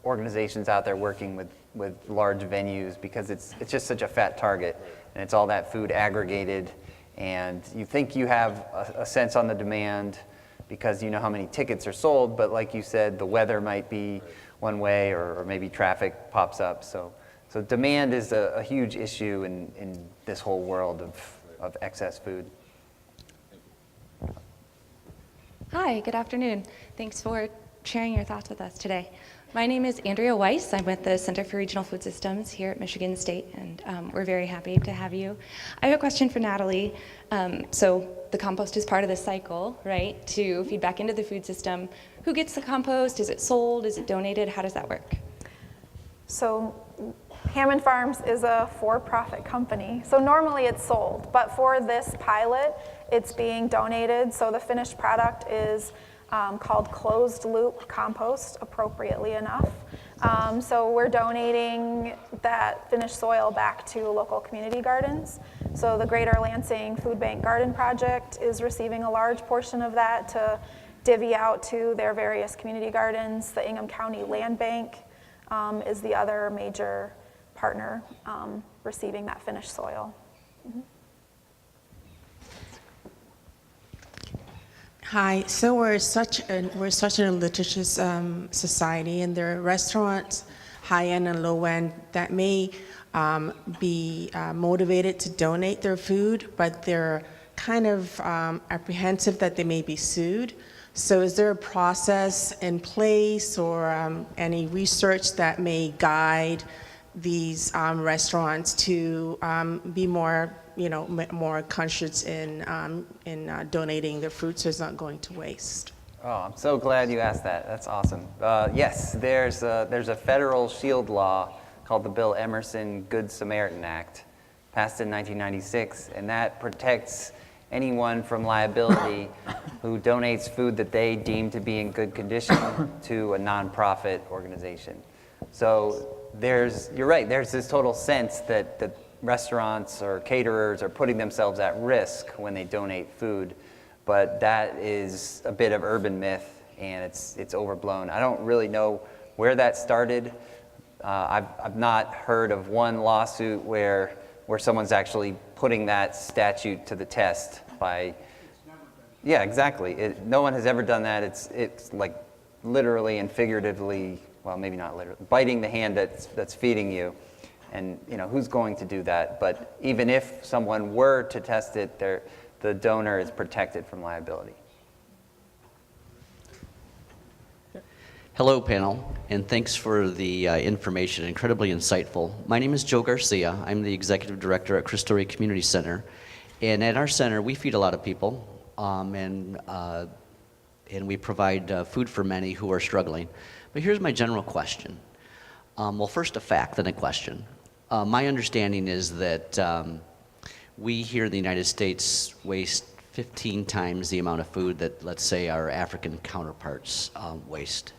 organizations out there working with large venues because it's just such a fat target and it's all that food aggregated, and you think you have a sense on the demand because you know how many tickets are sold, but like you said, the weather might be one way or maybe traffic pops up. So demand is a huge issue in this whole world of excess food. Hi, good afternoon. Thanks for sharing your thoughts with us today. My name is Andrea Weiss. I'm with the Center for Regional Food Systems here at Michigan State, and we're very happy to have you. I have a question for Natalie. So the compost is part of the cycle, right, to feed back into the food system. Who gets the compost? Is it sold? Is it donated? How does that work? So Hammond Farms is a for-profit company, so normally it's sold, but for this pilot, it's being donated, so the finished product is called closed loop compost, appropriately enough. So we're donating that finished soil back to local community gardens. So the Greater Lansing Food Bank Garden Project is receiving a large portion of that to divvy out to their various community gardens. The Ingham County Land Bank is the other major partner receiving that finished soil. Mm-hmm. Hi. So we're such a litigious society, and there are restaurants, high end and low end, that may be motivated to donate their food, but they're kind of apprehensive that they may be sued. So is there a process in place or any research that may guide these restaurants to be more, more conscious in donating their food so it's not going to waste? Oh, I'm so glad you asked that. That's awesome. Yes, there's a federal shield law called the Bill Emerson Good Samaritan Act, passed in 1996, and that protects anyone from liability who donates food that they deem to be in good condition to a nonprofit organization. So you're right, there's this total sense that restaurants or caterers are putting themselves at risk when they donate food, but that is a bit of urban myth and it's overblown. I don't really know where that started. I've not heard of one lawsuit where someone's actually putting that statute to the test by, yeah, exactly. No one has ever done that. It's like literally and figuratively, well, maybe not literally, biting the hand that's feeding you. And who's going to do that? But even if someone were to test it, the donor is protected from liability. Hello, panel, and thanks for the information, incredibly insightful. My name is Joe Garcia. I'm the executive director at Cristo Rey Community Center. And at our center, we feed a lot of people, and we provide food for many who are struggling. But here's my general question. Well, first a fact, then a question. My understanding is that we here in the United States waste 15 times the amount of food that, let's say, our African counterparts waste.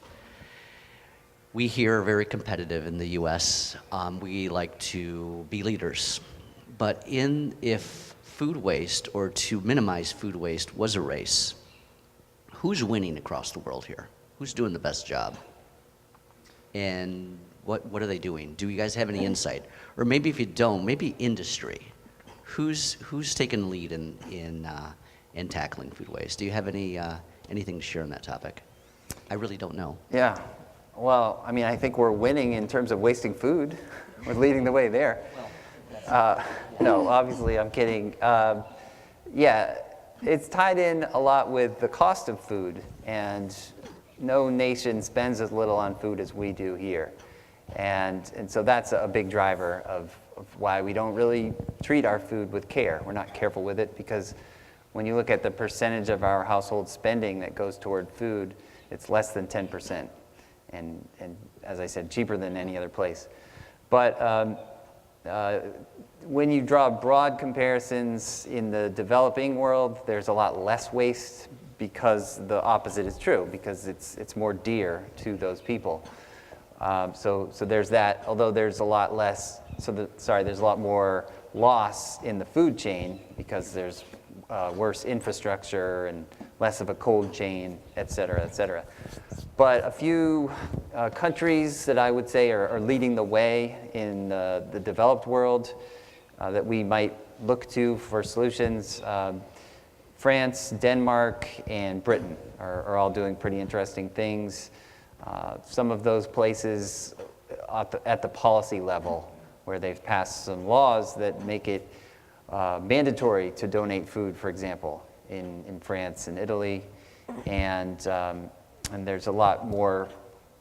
We here are very competitive in the U.S. We like to be leaders. But if food waste or to minimize food waste was a race, who's winning across the world here? Who's doing the best job? And what are they doing? Do you guys have any insight? Or maybe if you don't, maybe industry. Who's taking lead in tackling food waste? Do you have anything to share on that topic? I really don't know. Yeah. Well, I mean, I think we're winning in terms of wasting food. We're leading the way there. No, obviously, I'm kidding. Yeah, it's tied in a lot with the cost of food, and no nation spends as little on food as we do here. And so that's a big driver of why we don't really treat our food with care. We're not careful with it because when you look at the percentage of our household spending that goes toward food, it's less than 10%. And as I said, cheaper than any other place. But when you draw broad comparisons in the developing world, there's a lot less waste because the opposite is true, because it's more dear to those people. So there's that, although there's a lot less, there's a lot more loss in the food chain because there's worse infrastructure and less of a cold chain, et cetera, et cetera. But a few countries that I would say are leading the way in the developed world that we might look to for solutions. France, Denmark, and Britain are all doing pretty interesting things. Some of those places at the policy level where they've passed some laws that make it mandatory to donate food, for example, in France and Italy. And there's a lot more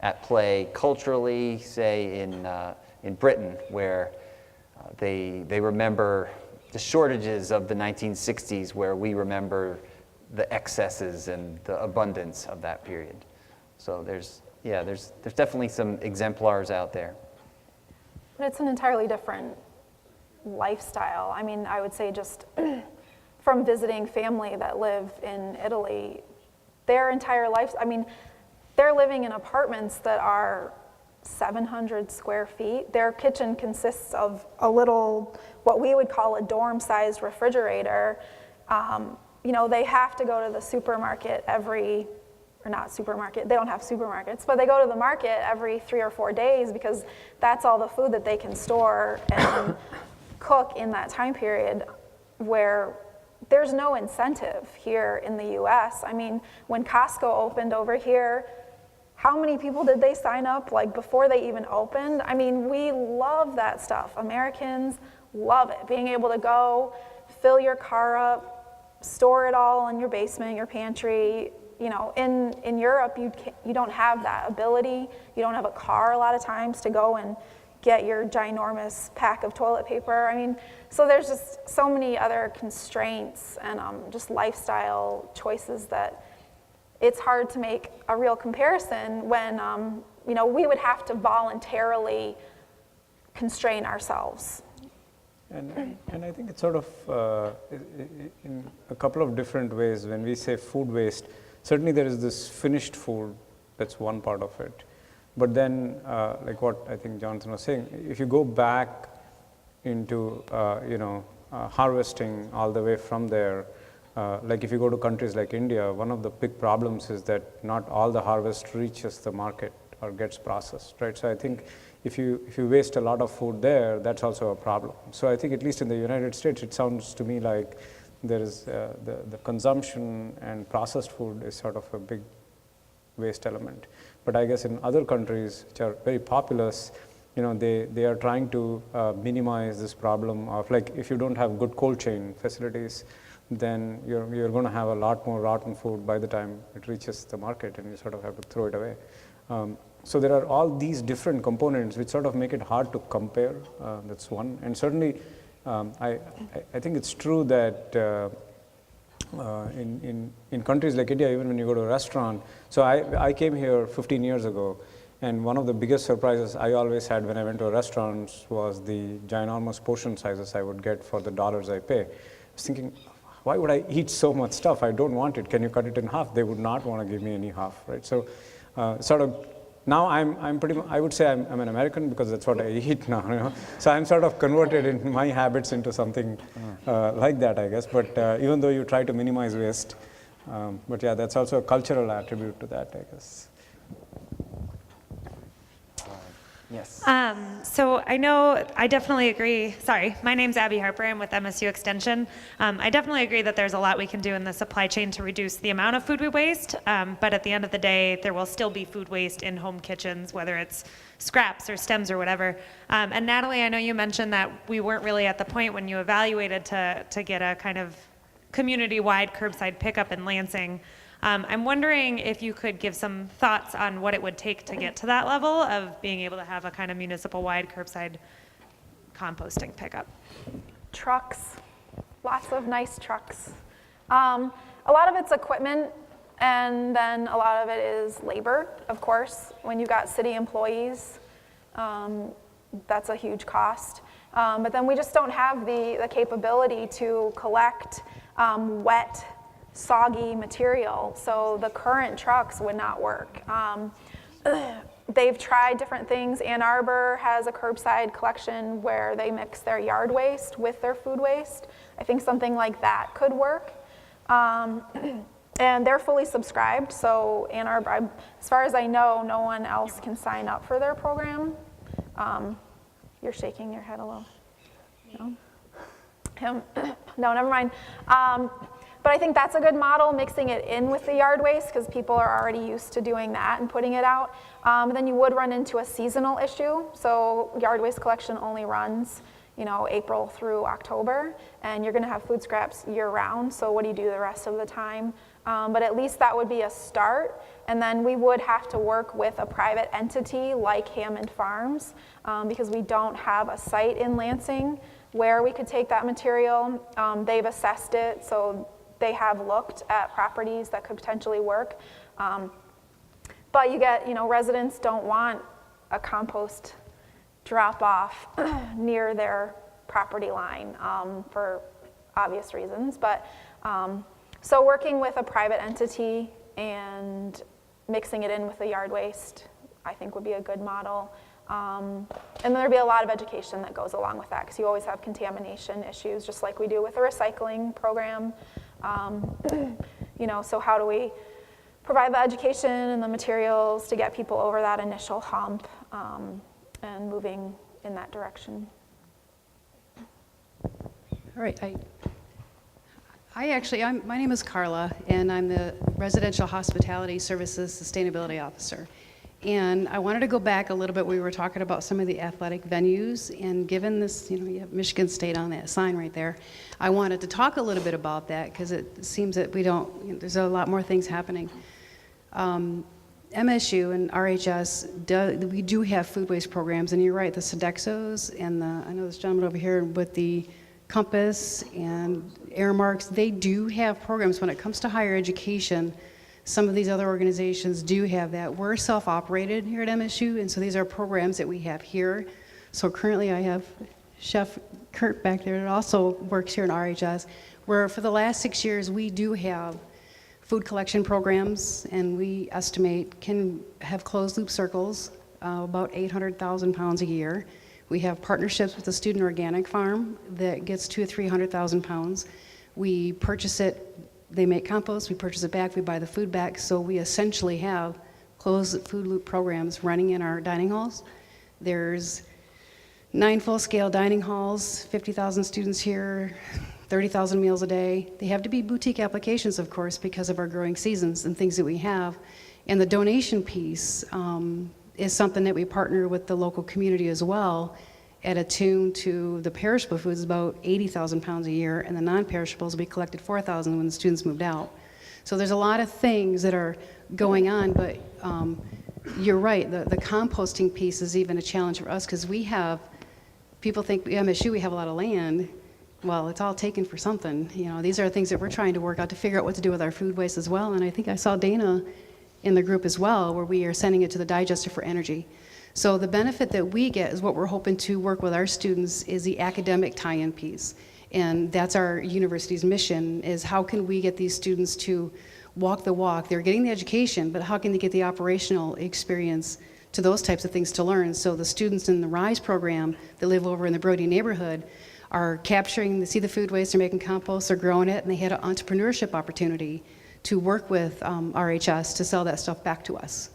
at play culturally, say in Britain, where they remember the shortages of the 1960s, where we remember the excesses and the abundance of that period. So there's definitely some exemplars out there. But it's an entirely different lifestyle. I mean, I would say just from visiting family that live in Italy, their entire life, I mean, they're living in apartments that are 700 square feet. Their kitchen consists of a little, what we would call a dorm-sized refrigerator. They have to go to the supermarket they don't have supermarkets, but they go to the market every 3 or 4 days because that's all the food that they can store and cook in that time period, where there's no incentive here in the US. I mean, when Costco opened over here, how many people did they sign up like before they even opened? I mean, we love that stuff. Americans love it. Being able to go, fill your car up, store it all in your basement, your pantry. In Europe, you don't have that ability. You don't have a car a lot of times to go and get your ginormous pack of toilet paper. I mean, so there's just so many other constraints and just lifestyle choices that it's hard to make a real comparison when we would have to voluntarily constrain ourselves. And I think it's sort of in a couple of different ways. When we say food waste, certainly there is this finished food, that's one part of it. But then, like what I think Jonathan was saying, if you go back into harvesting all the way from there, like if you go to countries like India, one of the big problems is that not all the harvest reaches the market or gets processed, right? So I think if you waste a lot of food there, that's also a problem. So I think at least in the United States, it sounds to me like there is the consumption and processed food is sort of a big waste element. But I guess in other countries which are very populous, they are trying to minimize this problem of, like, if you don't have good cold chain facilities, then you're going to have a lot more rotten food by the time it reaches the market, and you sort of have to throw it away. So there are all these different components which sort of make it hard to compare. That's one. And certainly, I think it's true that in countries like India, even when you go to a restaurant, so I came here 15 years ago, and one of the biggest surprises I always had when I went to a restaurant was the ginormous portion sizes I would get for the dollars I pay. I was thinking, why would I eat so much stuff? I don't want it. Can you cut it in half? They would not want to give me any half, right? So sort of now I'm pretty, I would say I'm an American because that's what I eat now, you know. So I'm sort of converted in my habits into something like that, I guess. But even though you try to minimize waste, but yeah, that's also a cultural attribute to that, I guess. Yes. So I know, I definitely agree. Sorry, my name's Abby Harper. I'm with MSU Extension. I definitely agree that there's a lot we can do in the supply chain to reduce the amount of food we waste. But at the end of the day, there will still be food waste in home kitchens, whether it's scraps or stems or whatever. And Natalie, I know you mentioned that we weren't really at the point when you evaluated to get a kind of community-wide curbside pickup in Lansing. I'm wondering if you could give some thoughts on what it would take to get to that level of being able to have a kind of municipal-wide curbside composting pickup. Trucks, lots of nice trucks. A lot of it's equipment, and then a lot of it is labor, of course. When you've got city employees, that's a huge cost. But then we just don't have the capability to collect wet, soggy material, so the current trucks would not work. They've tried different things. Ann Arbor has a curbside collection where they mix their yard waste with their food waste. I think something like that could work. And they're fully subscribed, so Ann Arbor, as far as I know, no one else can sign up for their program. You're shaking your head a little. No? Him? No, never mind. But I think that's a good model, mixing it in with the yard waste, because people are already used to doing that and putting it out. Then you would run into a seasonal issue. So yard waste collection only runs, you know, April through October, and you're going to have food scraps year-round. So what do you do the rest of the time? But at least that would be a start. And then we would have to work with a private entity like Hammond Farms, because we don't have a site in Lansing where we could take that material. They've assessed it, so they have looked at properties that could potentially work. But you get, you know, residents don't want a compost drop off near their property line for obvious reasons. But so working with a private entity and mixing it in with the yard waste, I think would be a good model. And there'd be a lot of education that goes along with that, because you always have contamination issues, just like we do with a recycling program. You know, so how do we provide the education and the materials to get people over that initial hump and moving in that direction? All right, my name is Carla, and I'm the Residential Hospitality Services Sustainability Officer. And I wanted to go back a little bit. We were talking about some of the athletic venues, and given this, you know, you have Michigan State on that sign right there, I wanted to talk a little bit about that, because it seems that we don't, you know, there's a lot more things happening. MSU and RHS, we do have food waste programs, and you're right, the Sodexos and I know this gentleman over here with the Compass and Airmarks, they do have programs when it comes to higher education. Some of these other organizations do have that. We're self-operated here at MSU, and so these are programs that we have here. So currently I have Chef Kurt back there that also works here in RHS, where for the last 6 years we do have food collection programs, and we estimate can have closed loop circles, about 800,000 pounds a year. We have partnerships with the Student Organic Farm that gets 200,000 to 300,000 pounds. We purchase it. They make compost, we purchase it back, we buy the food back, so we essentially have closed food loop programs running in our dining halls. There's 9 full-scale dining halls, 50,000 students here, 30,000 meals a day. They have to be boutique applications, of course, because of our growing seasons and things that we have. And the donation piece is something that we partner with the local community as well, at a tune to the perishable foods, about 80,000 pounds a year, and the non-perishables, we collected 4,000 when the students moved out. So there's a lot of things that are going on, but you're right, the composting piece is even a challenge for us, because we have, people think at MSU we have a lot of land. Well, it's all taken for something. You know, these are things that we're trying to work out to figure out what to do with our food waste as well, and I think I saw Dana in the group as well, where we are sending it to the digester for energy. So the benefit that we get is what we're hoping to work with our students is the academic tie-in piece. And that's our university's mission, is how can we get these students to walk the walk. They're getting the education, but how can they get the operational experience to those types of things to learn? So the students in the RISE program that live over in the Brody neighborhood are capturing, they see the food waste, they're making compost, they're growing it, and they had an entrepreneurship opportunity to work with RHS to sell that stuff back to us.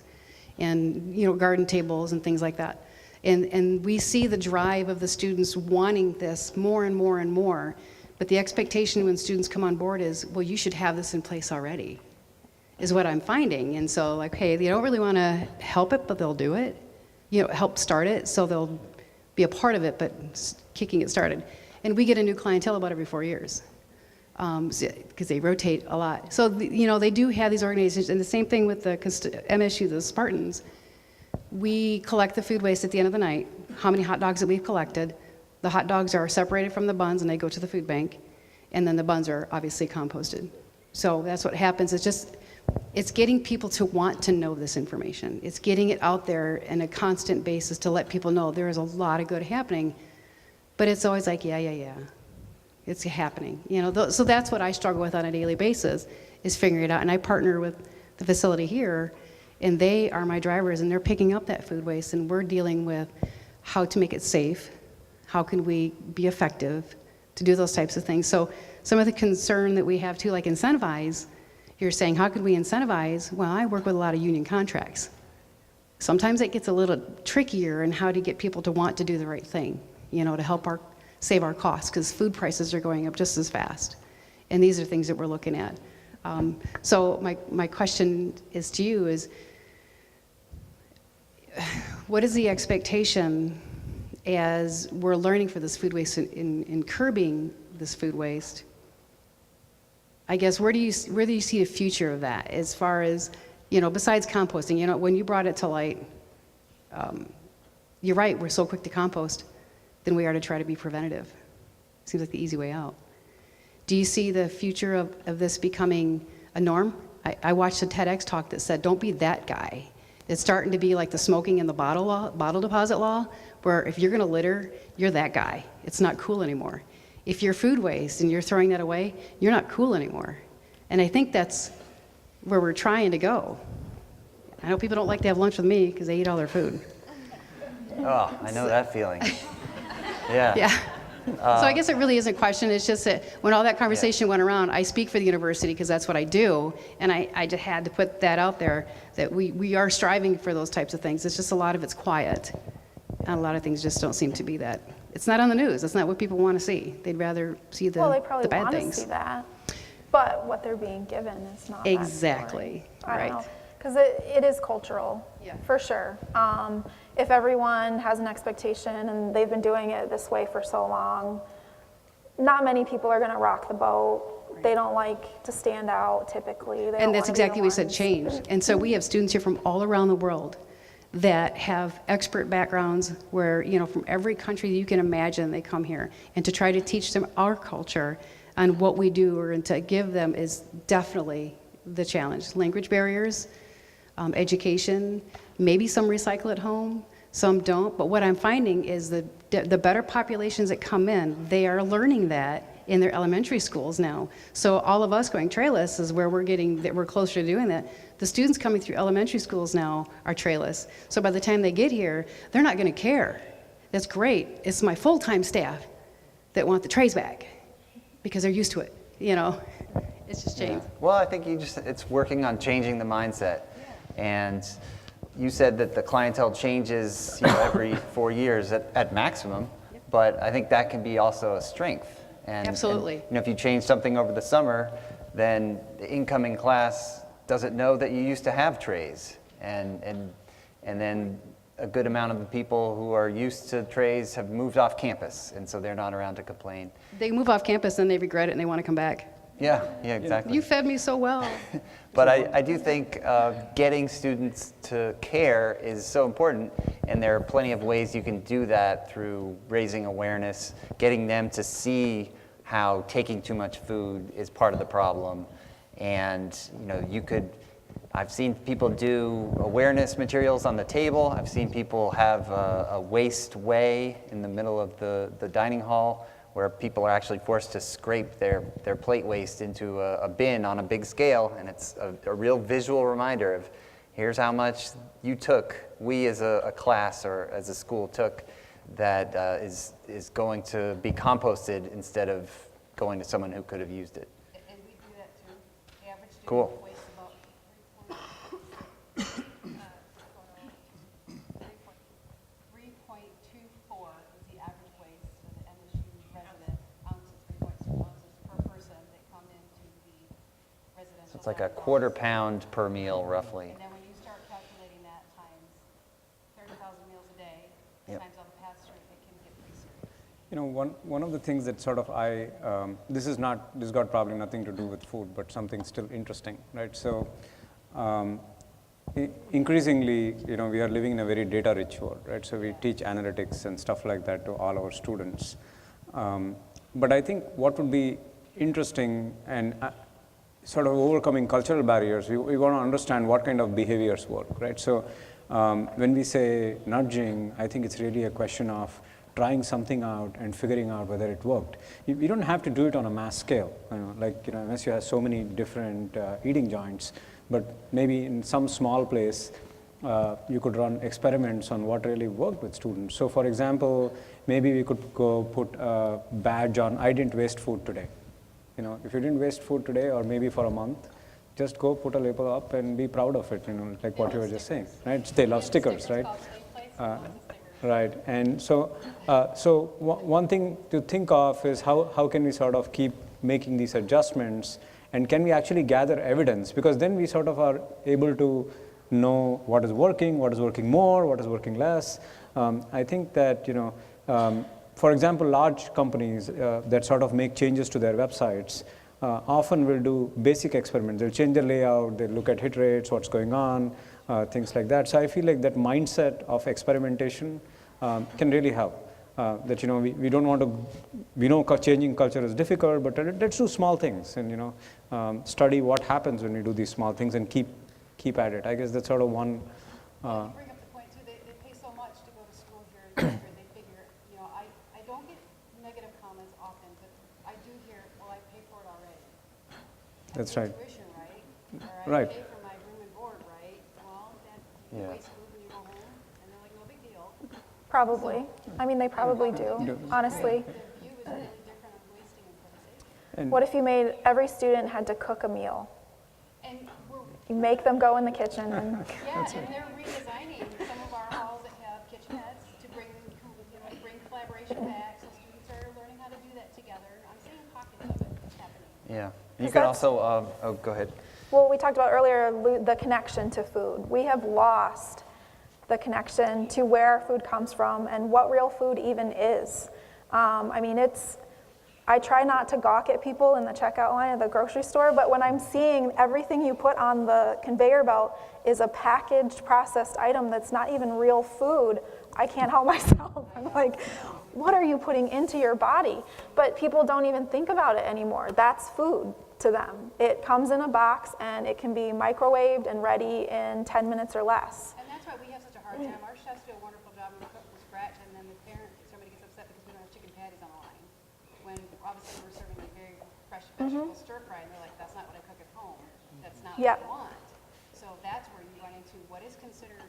And, you know, garden tables and things like that. And we see the drive of the students wanting this more and more and more. But the expectation when students come on board is, well, you should have this in place already, is what I'm finding. And so, like, hey, they don't really want to help it, but they'll do it. You know, help start it, so they'll be a part of it, but kicking it started. And we get a new clientele about every 4 years, because they rotate a lot. So, you know, they do have these organizations, and the same thing with the MSU, the Spartans. We collect the food waste at the end of the night, how many hot dogs that we've collected. The hot dogs are separated from the buns, and they go to the food bank, and then the buns are obviously composted. So that's what happens. It's getting people to want to know this information. It's getting it out there on a constant basis to let people know there is a lot of good happening. But it's always like, yeah. It's happening. You know, so that's what I struggle with on a daily basis, is figuring it out. And I partner with the facility here, and they are my drivers, and they're picking up that food waste, and we're dealing with how to make it safe, how can we be effective to do those types of things. So some of the concern that we have too, like incentivize, you're saying, how can we incentivize? Well, I work with a lot of union contracts. Sometimes it gets a little trickier in how to get people to want to do the right thing, you know, to help save our costs, because food prices are going up just as fast. And these are things that we're looking at. So my question is to you is, what is the expectation as we're learning for this food waste in curbing this food waste? I guess where do you see the future of that, as far as, you know, besides composting? You know, when you brought it to light, you're right, we're so quick to compost than we are to try to be preventative. Seems like the easy way out. Do you see the future of this becoming a norm? I watched a TEDx talk that said, don't be that guy. It's starting to be like the smoking in the bottle deposit law, where if you're gonna litter, you're that guy. It's not cool anymore. If you're food waste and you're throwing that away, you're not cool anymore. And I think that's where we're trying to go. I know people don't like to have lunch with me because they eat all their food. Oh, I know that feeling. Yeah. Yeah. So I guess it really isn't a question. It's just that when all that conversation went around, I speak for the university because that's what I do, and I just had to put that out there, that we are striving for those types of things. It's just a lot of it's quiet, and a lot of things just don't seem to be that. It's not on the news. It's not what people want to see. They'd rather see the bad things. Well, they probably want to see that, but what they're being given is not exactly right. Because it is cultural, for sure. If everyone has an expectation and they've been doing it this way for so long, not many people are going to rock the boat. Right. They don't like to stand out typically. And that's exactly what we said, change. And so we have students here from all around the world that have expert backgrounds where, you know, from every country you can imagine they come here. And to try to teach them our culture and what we do, or to give them, is definitely the challenge. Language barriers, education, maybe some recycle at home, some don't. But what I'm finding is the better populations that come in, they are learning that in their elementary schools now. So all of us going trailless is where we're closer to doing that. The students coming through elementary schools now are trailless. So by the time they get here, they're not going to care. That's great. It's my full-time staff that want the trays back because they're used to it, you know. It's just changed. Yeah. Well, I think it's working on changing the mindset. And you said that the clientele changes, you know, every 4 years at maximum, but I think that can be also a strength. Absolutely. And, you know, if you change something over the summer, then the incoming class doesn't know that you used to have trays, and then a good amount of the people who are used to trays have moved off campus, and so they're not around to complain. They move off campus and they regret it and they want to come back. Yeah, exactly. You fed me so well. But I do think getting students to care is so important, and there are plenty of ways you can do that through raising awareness, getting them to see how taking too much food is part of the problem. And, you know, I've seen people do awareness materials on the table. I've seen people have a waste way in the middle of the dining hall where people are actually forced to scrape their plate waste into a bin on a big scale, and it's a real visual reminder of here's how much you took, we as a class or as a school took, that is going to be composted instead of going to someone who could have used it. And we do that too. The average student Cool. wastes about 3.24 is the average waste for the MSU resident, ounces, 3.2 ounces per person that come into the residential. So it's like a quarter pound per meal, roughly. And then when you start calculating that times 30,000 meals a day, Yep. times all the pass-through, it can get pretty serious. You know, one of the things that sort of this got probably nothing to do with food, but something still interesting, right? So increasingly, you know, we are living in a very data-rich world, right? So we teach analytics and stuff like that to all our students. But I think what would be interesting and sort of overcoming cultural barriers, we want to understand what kind of behaviors work, right? So when we say nudging, I think it's really a question of trying something out and figuring out whether it worked. You don't have to do it on a mass scale. You know, like, you know, MSU has so many different eating joints, but maybe in some small place, you could run experiments on what really worked with students. So for example, maybe we could go put a badge on, I didn't waste food today. You know, if you didn't waste food today, or maybe for a month, just go put a label up and be proud of it, you know, like what you were just saying, right? They love stickers, right? Right, and so one thing to think of is how can we sort of keep making these adjustments, and can we actually gather evidence? Because then we sort of are able to know what is working more, what is working less. I think that, you know, for example, large companies that sort of make changes to their websites often will do basic experiments. They'll change the layout, they'll look at hit rates, what's going on, things like that. So I feel like that mindset of experimentation can really help. That, you know, we don't want to, we know changing culture is difficult, but let's do small things and, you know, study what happens when we do these small things and keep at it. I guess that's sort of one. You bring up the point too, they pay so much to go to school here, they figure, you know, I don't get negative comments often, but I do hear, well, I pay for it already. That's I pay right. tuition, right? Or I Right. pay for my room and board, right? Well, then you Yeah. waste food when you go home, and they're like, no big deal. Probably. I mean, they probably do, honestly. The view is really different on wasting and putting. And What if you made every student had to cook a meal? And we're, You make them go in the kitchen and yeah, and they're redesigning some of our halls that have kitchenettes to bring, you know, bring collaboration back, so students are learning how to do that together. I'm seeing pockets of it happening. Yeah. You Is can that- also, oh, go ahead. well, we talked about earlier the connection to food. We have lost the connection to where our food comes from and what real food even is. I mean, I try not to gawk at people in the checkout line at the grocery store, but when I'm seeing everything you put on the conveyor belt is a packaged, processed item that's not even real food, I can't help myself. I'm like, what are you putting into your body? But people don't even think about it anymore. That's food to them. It comes in a box and it can be microwaved and ready in 10 minutes or less. And that's why we have such a hard time. Our chefs do a wonderful job when we cook from scratch, and then the parent, somebody gets upset because we don't have chicken patties on the line. When obviously we're serving a very fresh vegetable stir fry, and they're like, that's not what I cook at home. That's not Yep. what I want. So that's where you run into what is considered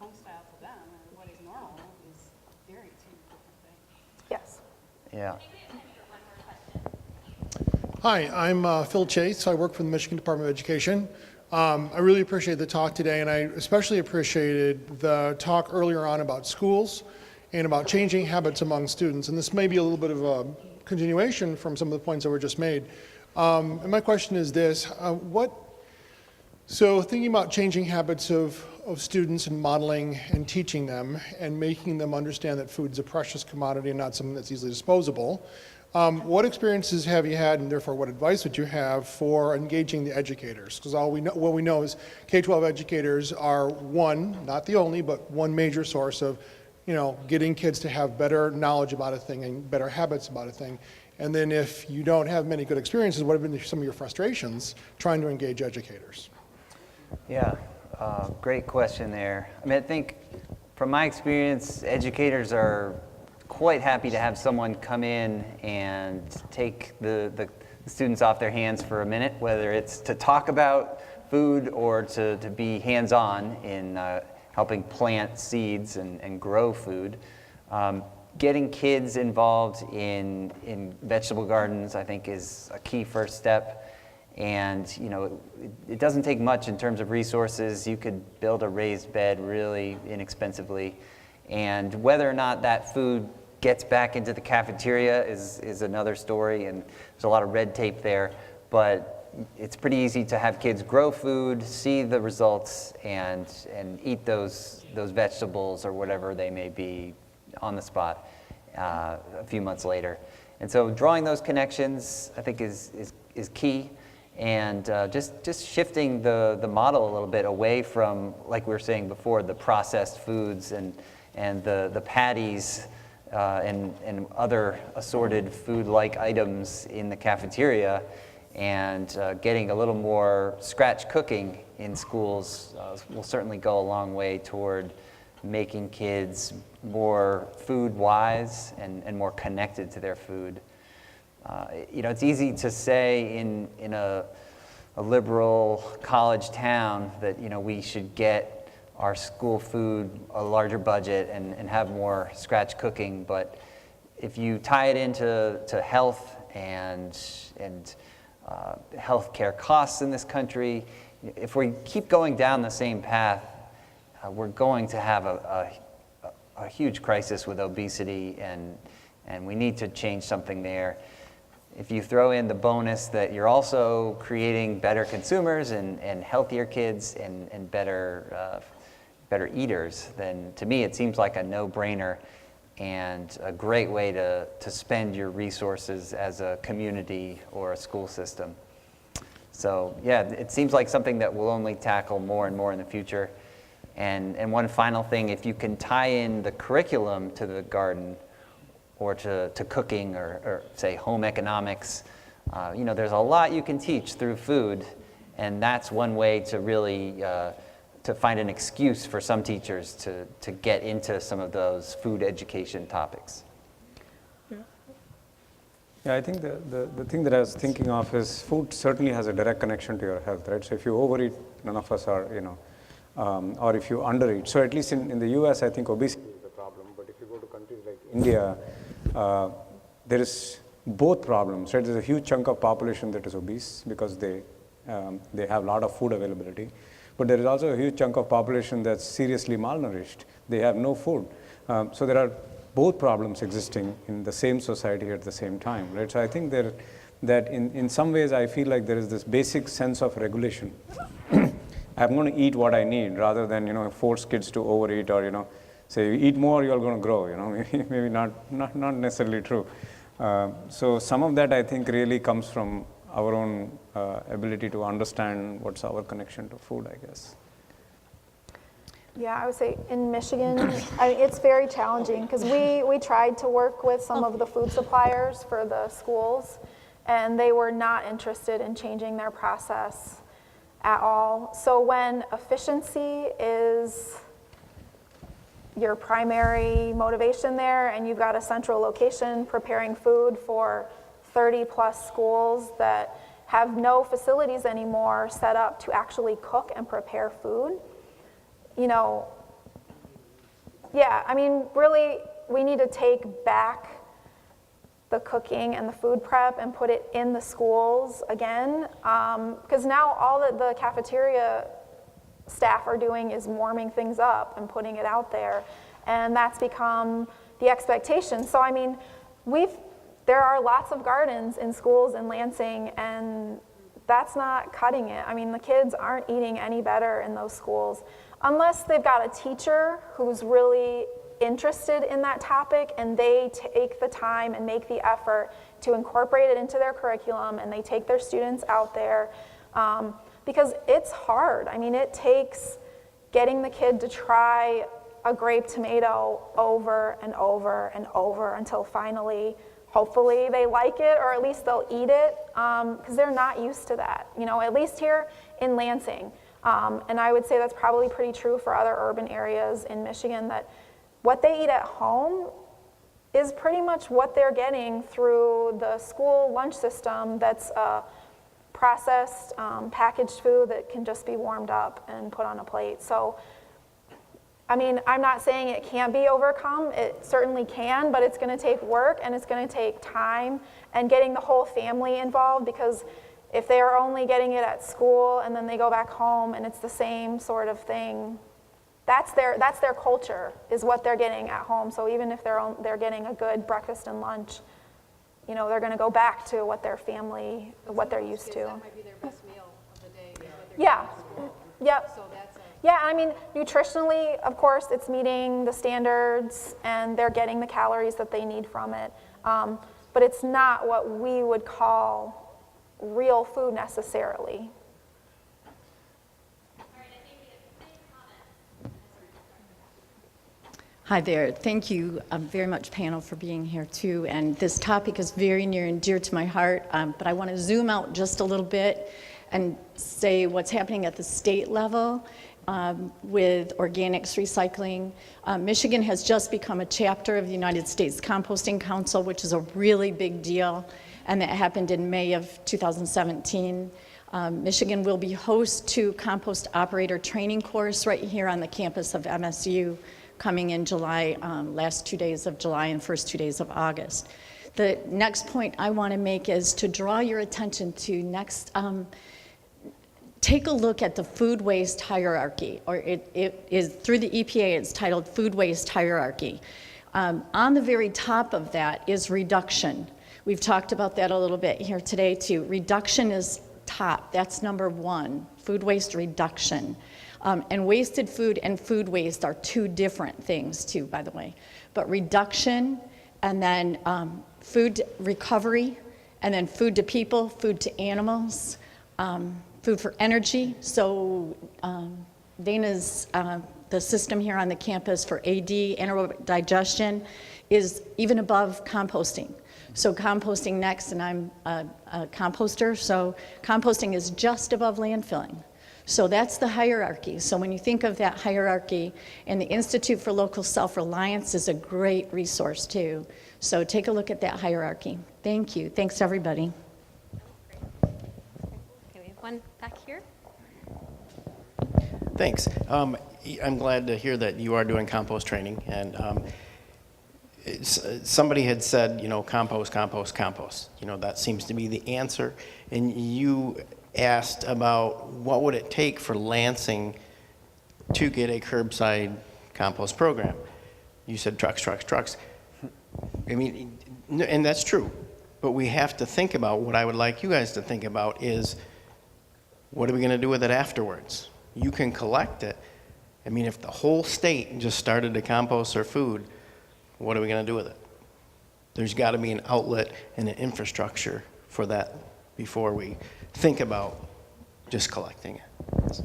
home style to them, or what is normal is very two different things. Yes. Yeah. Hi, I'm Phil Chase. I work for the Michigan Department of Education. I really appreciate the talk today, and I especially appreciated the talk earlier on about schools and about changing habits among students. And this may be a little bit of a continuation from some of the points that were just made. And my question is this, so thinking about changing habits of students and modeling and teaching them and making them understand that food is a precious commodity and not something that's easily disposable, what experiences have you had, and therefore what advice would you have for engaging the educators? Because what we know is K-12 educators are one, not the only, but one major source of, you know, getting kids to have better knowledge about a thing and better habits about a thing. And then if you don't have many good experiences, what have been some of your frustrations trying to engage educators? Yeah, great question there. I mean, I think from my experience, educators are quite happy to have someone come in and take the students off their hands for a minute, whether it's to talk about food or to be hands-on in helping plant seeds and grow food. Getting kids involved in vegetable gardens, I think, is a key first step. And it doesn't take much in terms of resources. You could build a raised bed really inexpensively. And whether or not that food gets back into the cafeteria is another story, and there's a lot of red tape there. But it's pretty easy to have kids grow food, see the results, and eat those vegetables or whatever they may be on the spot a few months later. And so drawing those connections, I think, is key. And just shifting the model a little bit away from, like we were saying before, the processed foods and the patties and other assorted food-like items in the cafeteria, and getting a little more scratch cooking in schools will certainly go a long way toward making kids more food-wise and more connected to their food. It's easy to say in a liberal college town that we should get our school food a larger budget and have more scratch cooking, but if you tie it into health and healthcare costs in this country, if we keep going down the same path, we're going to have a huge crisis with obesity, and we need to change something there. If you throw in the bonus that you're also creating better consumers and healthier kids and better eaters, then to me it seems like a no-brainer and a great way to spend your resources as a community or a school system. So yeah, it seems like something that we'll only tackle more and more in the future. And one final thing, if you can tie in the curriculum to the garden or to cooking or say home economics, there's a lot you can teach through food, and that's one way to really to find an excuse for some teachers to get into some of those food education topics. Yeah, I think the thing that I was thinking of is food certainly has a direct connection to your health, right? So if you overeat, none of us are, or if you undereat. So at least in the US, I think obesity is the problem. But if you go to countries like India, there is both problems, right? There's a huge chunk of population that is obese because they have a lot of food availability. But there is also a huge chunk of population that's seriously malnourished. They have no food. So there are both problems existing in the same society at the same time, right? So I think that in some ways I feel like there is this basic sense of regulation. I'm going to eat what I need rather than force kids to overeat or say you eat more you're going to grow. Maybe not necessarily true. So some of that I think really comes from our own ability to understand what's our connection to food, I guess. Yeah, I would say in Michigan, it's very challenging because we tried to work with some of the food suppliers for the schools, and they were not interested in changing their process at all. So when efficiency is your primary motivation there, and you've got a central location preparing food for 30 plus schools that have no facilities anymore set up to actually cook and prepare food, really, we need to take back the cooking and the food prep and put it in the schools again, because now all that the cafeteria staff are doing is warming things up and putting it out there, and that's become the expectation. So there are lots of gardens in schools in Lansing, and that's not cutting it. The kids aren't eating any better in those schools unless they've got a teacher who's really interested in that topic and they take the time and make the effort to incorporate it into their curriculum, and they take their students out there, because it's hard. It takes getting the kid to try a grape tomato over and over and over until finally, hopefully they like it, or at least they'll eat it, because they're not used to that, at least here in Lansing. And I would say that's probably pretty true for other urban areas in Michigan, that what they eat at home is pretty much what they're getting through the school lunch system that's processed, packaged food that can just be warmed up and put on a plate. So, I mean, I'm not saying it can't be overcome. It certainly can, but it's going to take work and it's going to take time and getting the whole family involved, because if they are only getting it at school and then they go back home and it's the same sort of thing, that's their culture, is what they're getting at home. So even if they're getting a good breakfast and lunch, you know, they're going to go back to what their family, what they're used to. That might be their best meal of the day. Yeah. Yep. So that's Yeah, I mean, nutritionally, of course, it's meeting the standards and they're getting the calories that they need from it. But it's not what we would call real food necessarily. Hi there. Thank you very much, panel, for being here too. And this topic is very near and dear to my heart, but I want to zoom out just a little bit and say what's happening at the state level with organics recycling. Michigan has just become a chapter of the United States Composting Council, which is a really big deal, and that happened in May of 2017. Michigan will be host to compost operator training course right here on the campus of MSU, coming in July, last 2 days of July and first 2 days of August. The next point I want to make is to draw your attention to next, take a look at the food waste hierarchy, or it is through the EPA, it's titled Food Waste Hierarchy. On the very top of that is reduction. We've talked about that a little bit here today too. Reduction is top, that's number one, food waste reduction. And wasted food and food waste are two different things too, by the way. But reduction, and then food recovery, and then food to people, food to animals, food for energy. So Dana's, the system here on the campus for AD, anaerobic digestion, is even above composting. So composting next, and I'm a composter, so composting is just above landfilling. So that's the hierarchy. So when you think of that hierarchy, and the Institute for Local Self-Reliance is a great resource too. So take a look at that hierarchy. Thank you. Thanks everybody. Okay, we have one back here. Thanks. I'm glad to hear that you are doing compost training. And somebody had said, you know, compost, compost, compost. You know, that seems to be the answer. And you asked about what would it take for Lansing to get a curbside compost program. You said trucks, trucks, trucks. I mean, and that's true. But we have to think about, what I would like you guys to think about is, what are we going to do with it afterwards? You can collect it. I mean, if the whole state just started to compost their food, what are we going to do with it? There's got to be an outlet and an infrastructure for that before we think about just collecting it.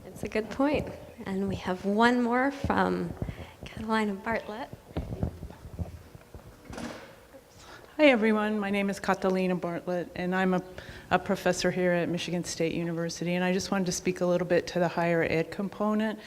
It's a good point. And we have one more from Catalina Bartlett. Hi everyone, my name is Catalina Bartlett and I'm a professor here at Michigan State University, and I just wanted to speak a little bit to the higher ed component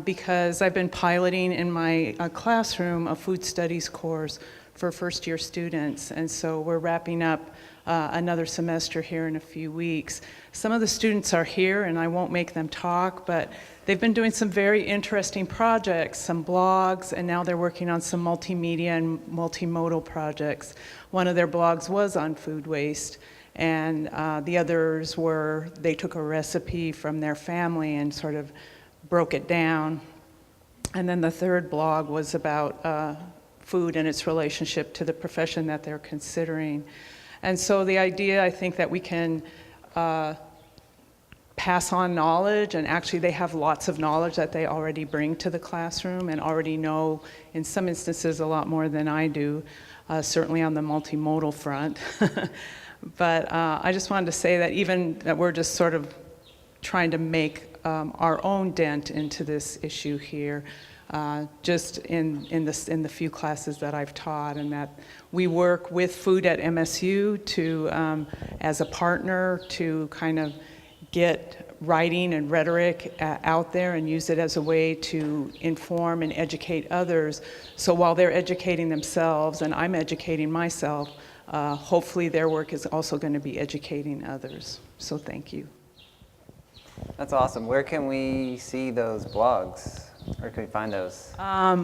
because I've been piloting in my classroom a food studies course for first year students, and so we're wrapping up another semester here in a few weeks. Some of the students are here and I won't make them talk, but they've been doing some very interesting projects, some blogs, and now they're working on some multimedia and multimodal projects. One of their blogs was on food waste, and the others were, they took a recipe from their family and sort of broke it down. And then the third blog was about food and its relationship to the profession that they're considering. And so the idea, I think, that we can pass on knowledge, and actually they have lots of knowledge that they already bring to the classroom and already know, in some instances, a lot more than I do, certainly on the multimodal front. But I just wanted to say that even that we're just sort of trying to make our own dent into this issue here, just in the few classes that I've taught, and that we work with Food at MSU to, as a partner, to kind of get writing and rhetoric out there and use it as a way to inform and educate others. So while they're educating themselves and I'm educating myself, hopefully their work is also going to be educating others. So thank you. That's awesome. Where can we see those blogs? Where can we find those? I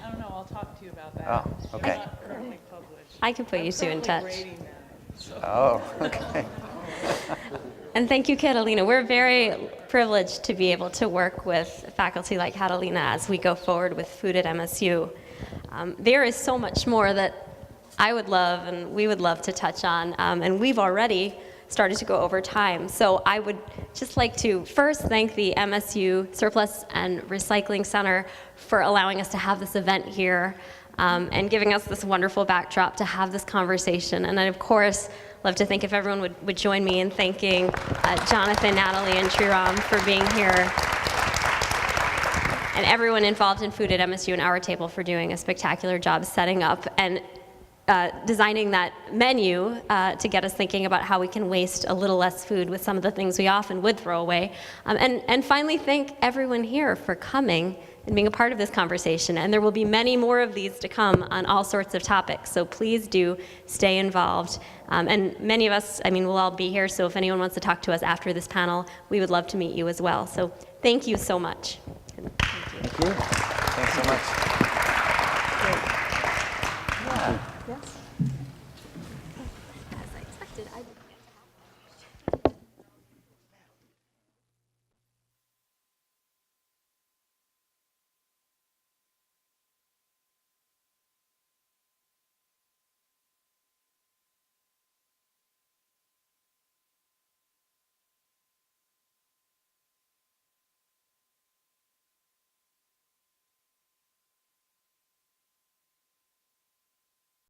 don't know. I'll talk to you about that. Oh, okay. They're not currently published. I can put you two in touch. Grading them, so. Oh, okay. And thank you, Catalina. We're very privileged to be able to work with faculty like Catalina as we go forward with food at MSU. There is so much more that I would love and we would love to touch on, and we've already started to go over time. So I would just like to first thank the MSU Surplus and Recycling Center for allowing us to have this event here and giving us this wonderful backdrop to have this conversation. And I'd, of course, love to thank if everyone would join me in thanking Jonathan, Natalie, and Triram for being here, and everyone involved in Food at MSU and Our Table for doing a spectacular job setting up and designing that menu to get us thinking about how we can waste a little less food with some of the things we often would throw away. And finally, thank everyone here for coming and being a part of this conversation. And there will be many more of these to come on all sorts of topics. So please do stay involved. And many of us, I mean, we'll all be here. So if anyone wants to talk to us after this panel, we would love to meet you as well. So thank you so much. Thank you. Thanks so much. Yeah. Yes.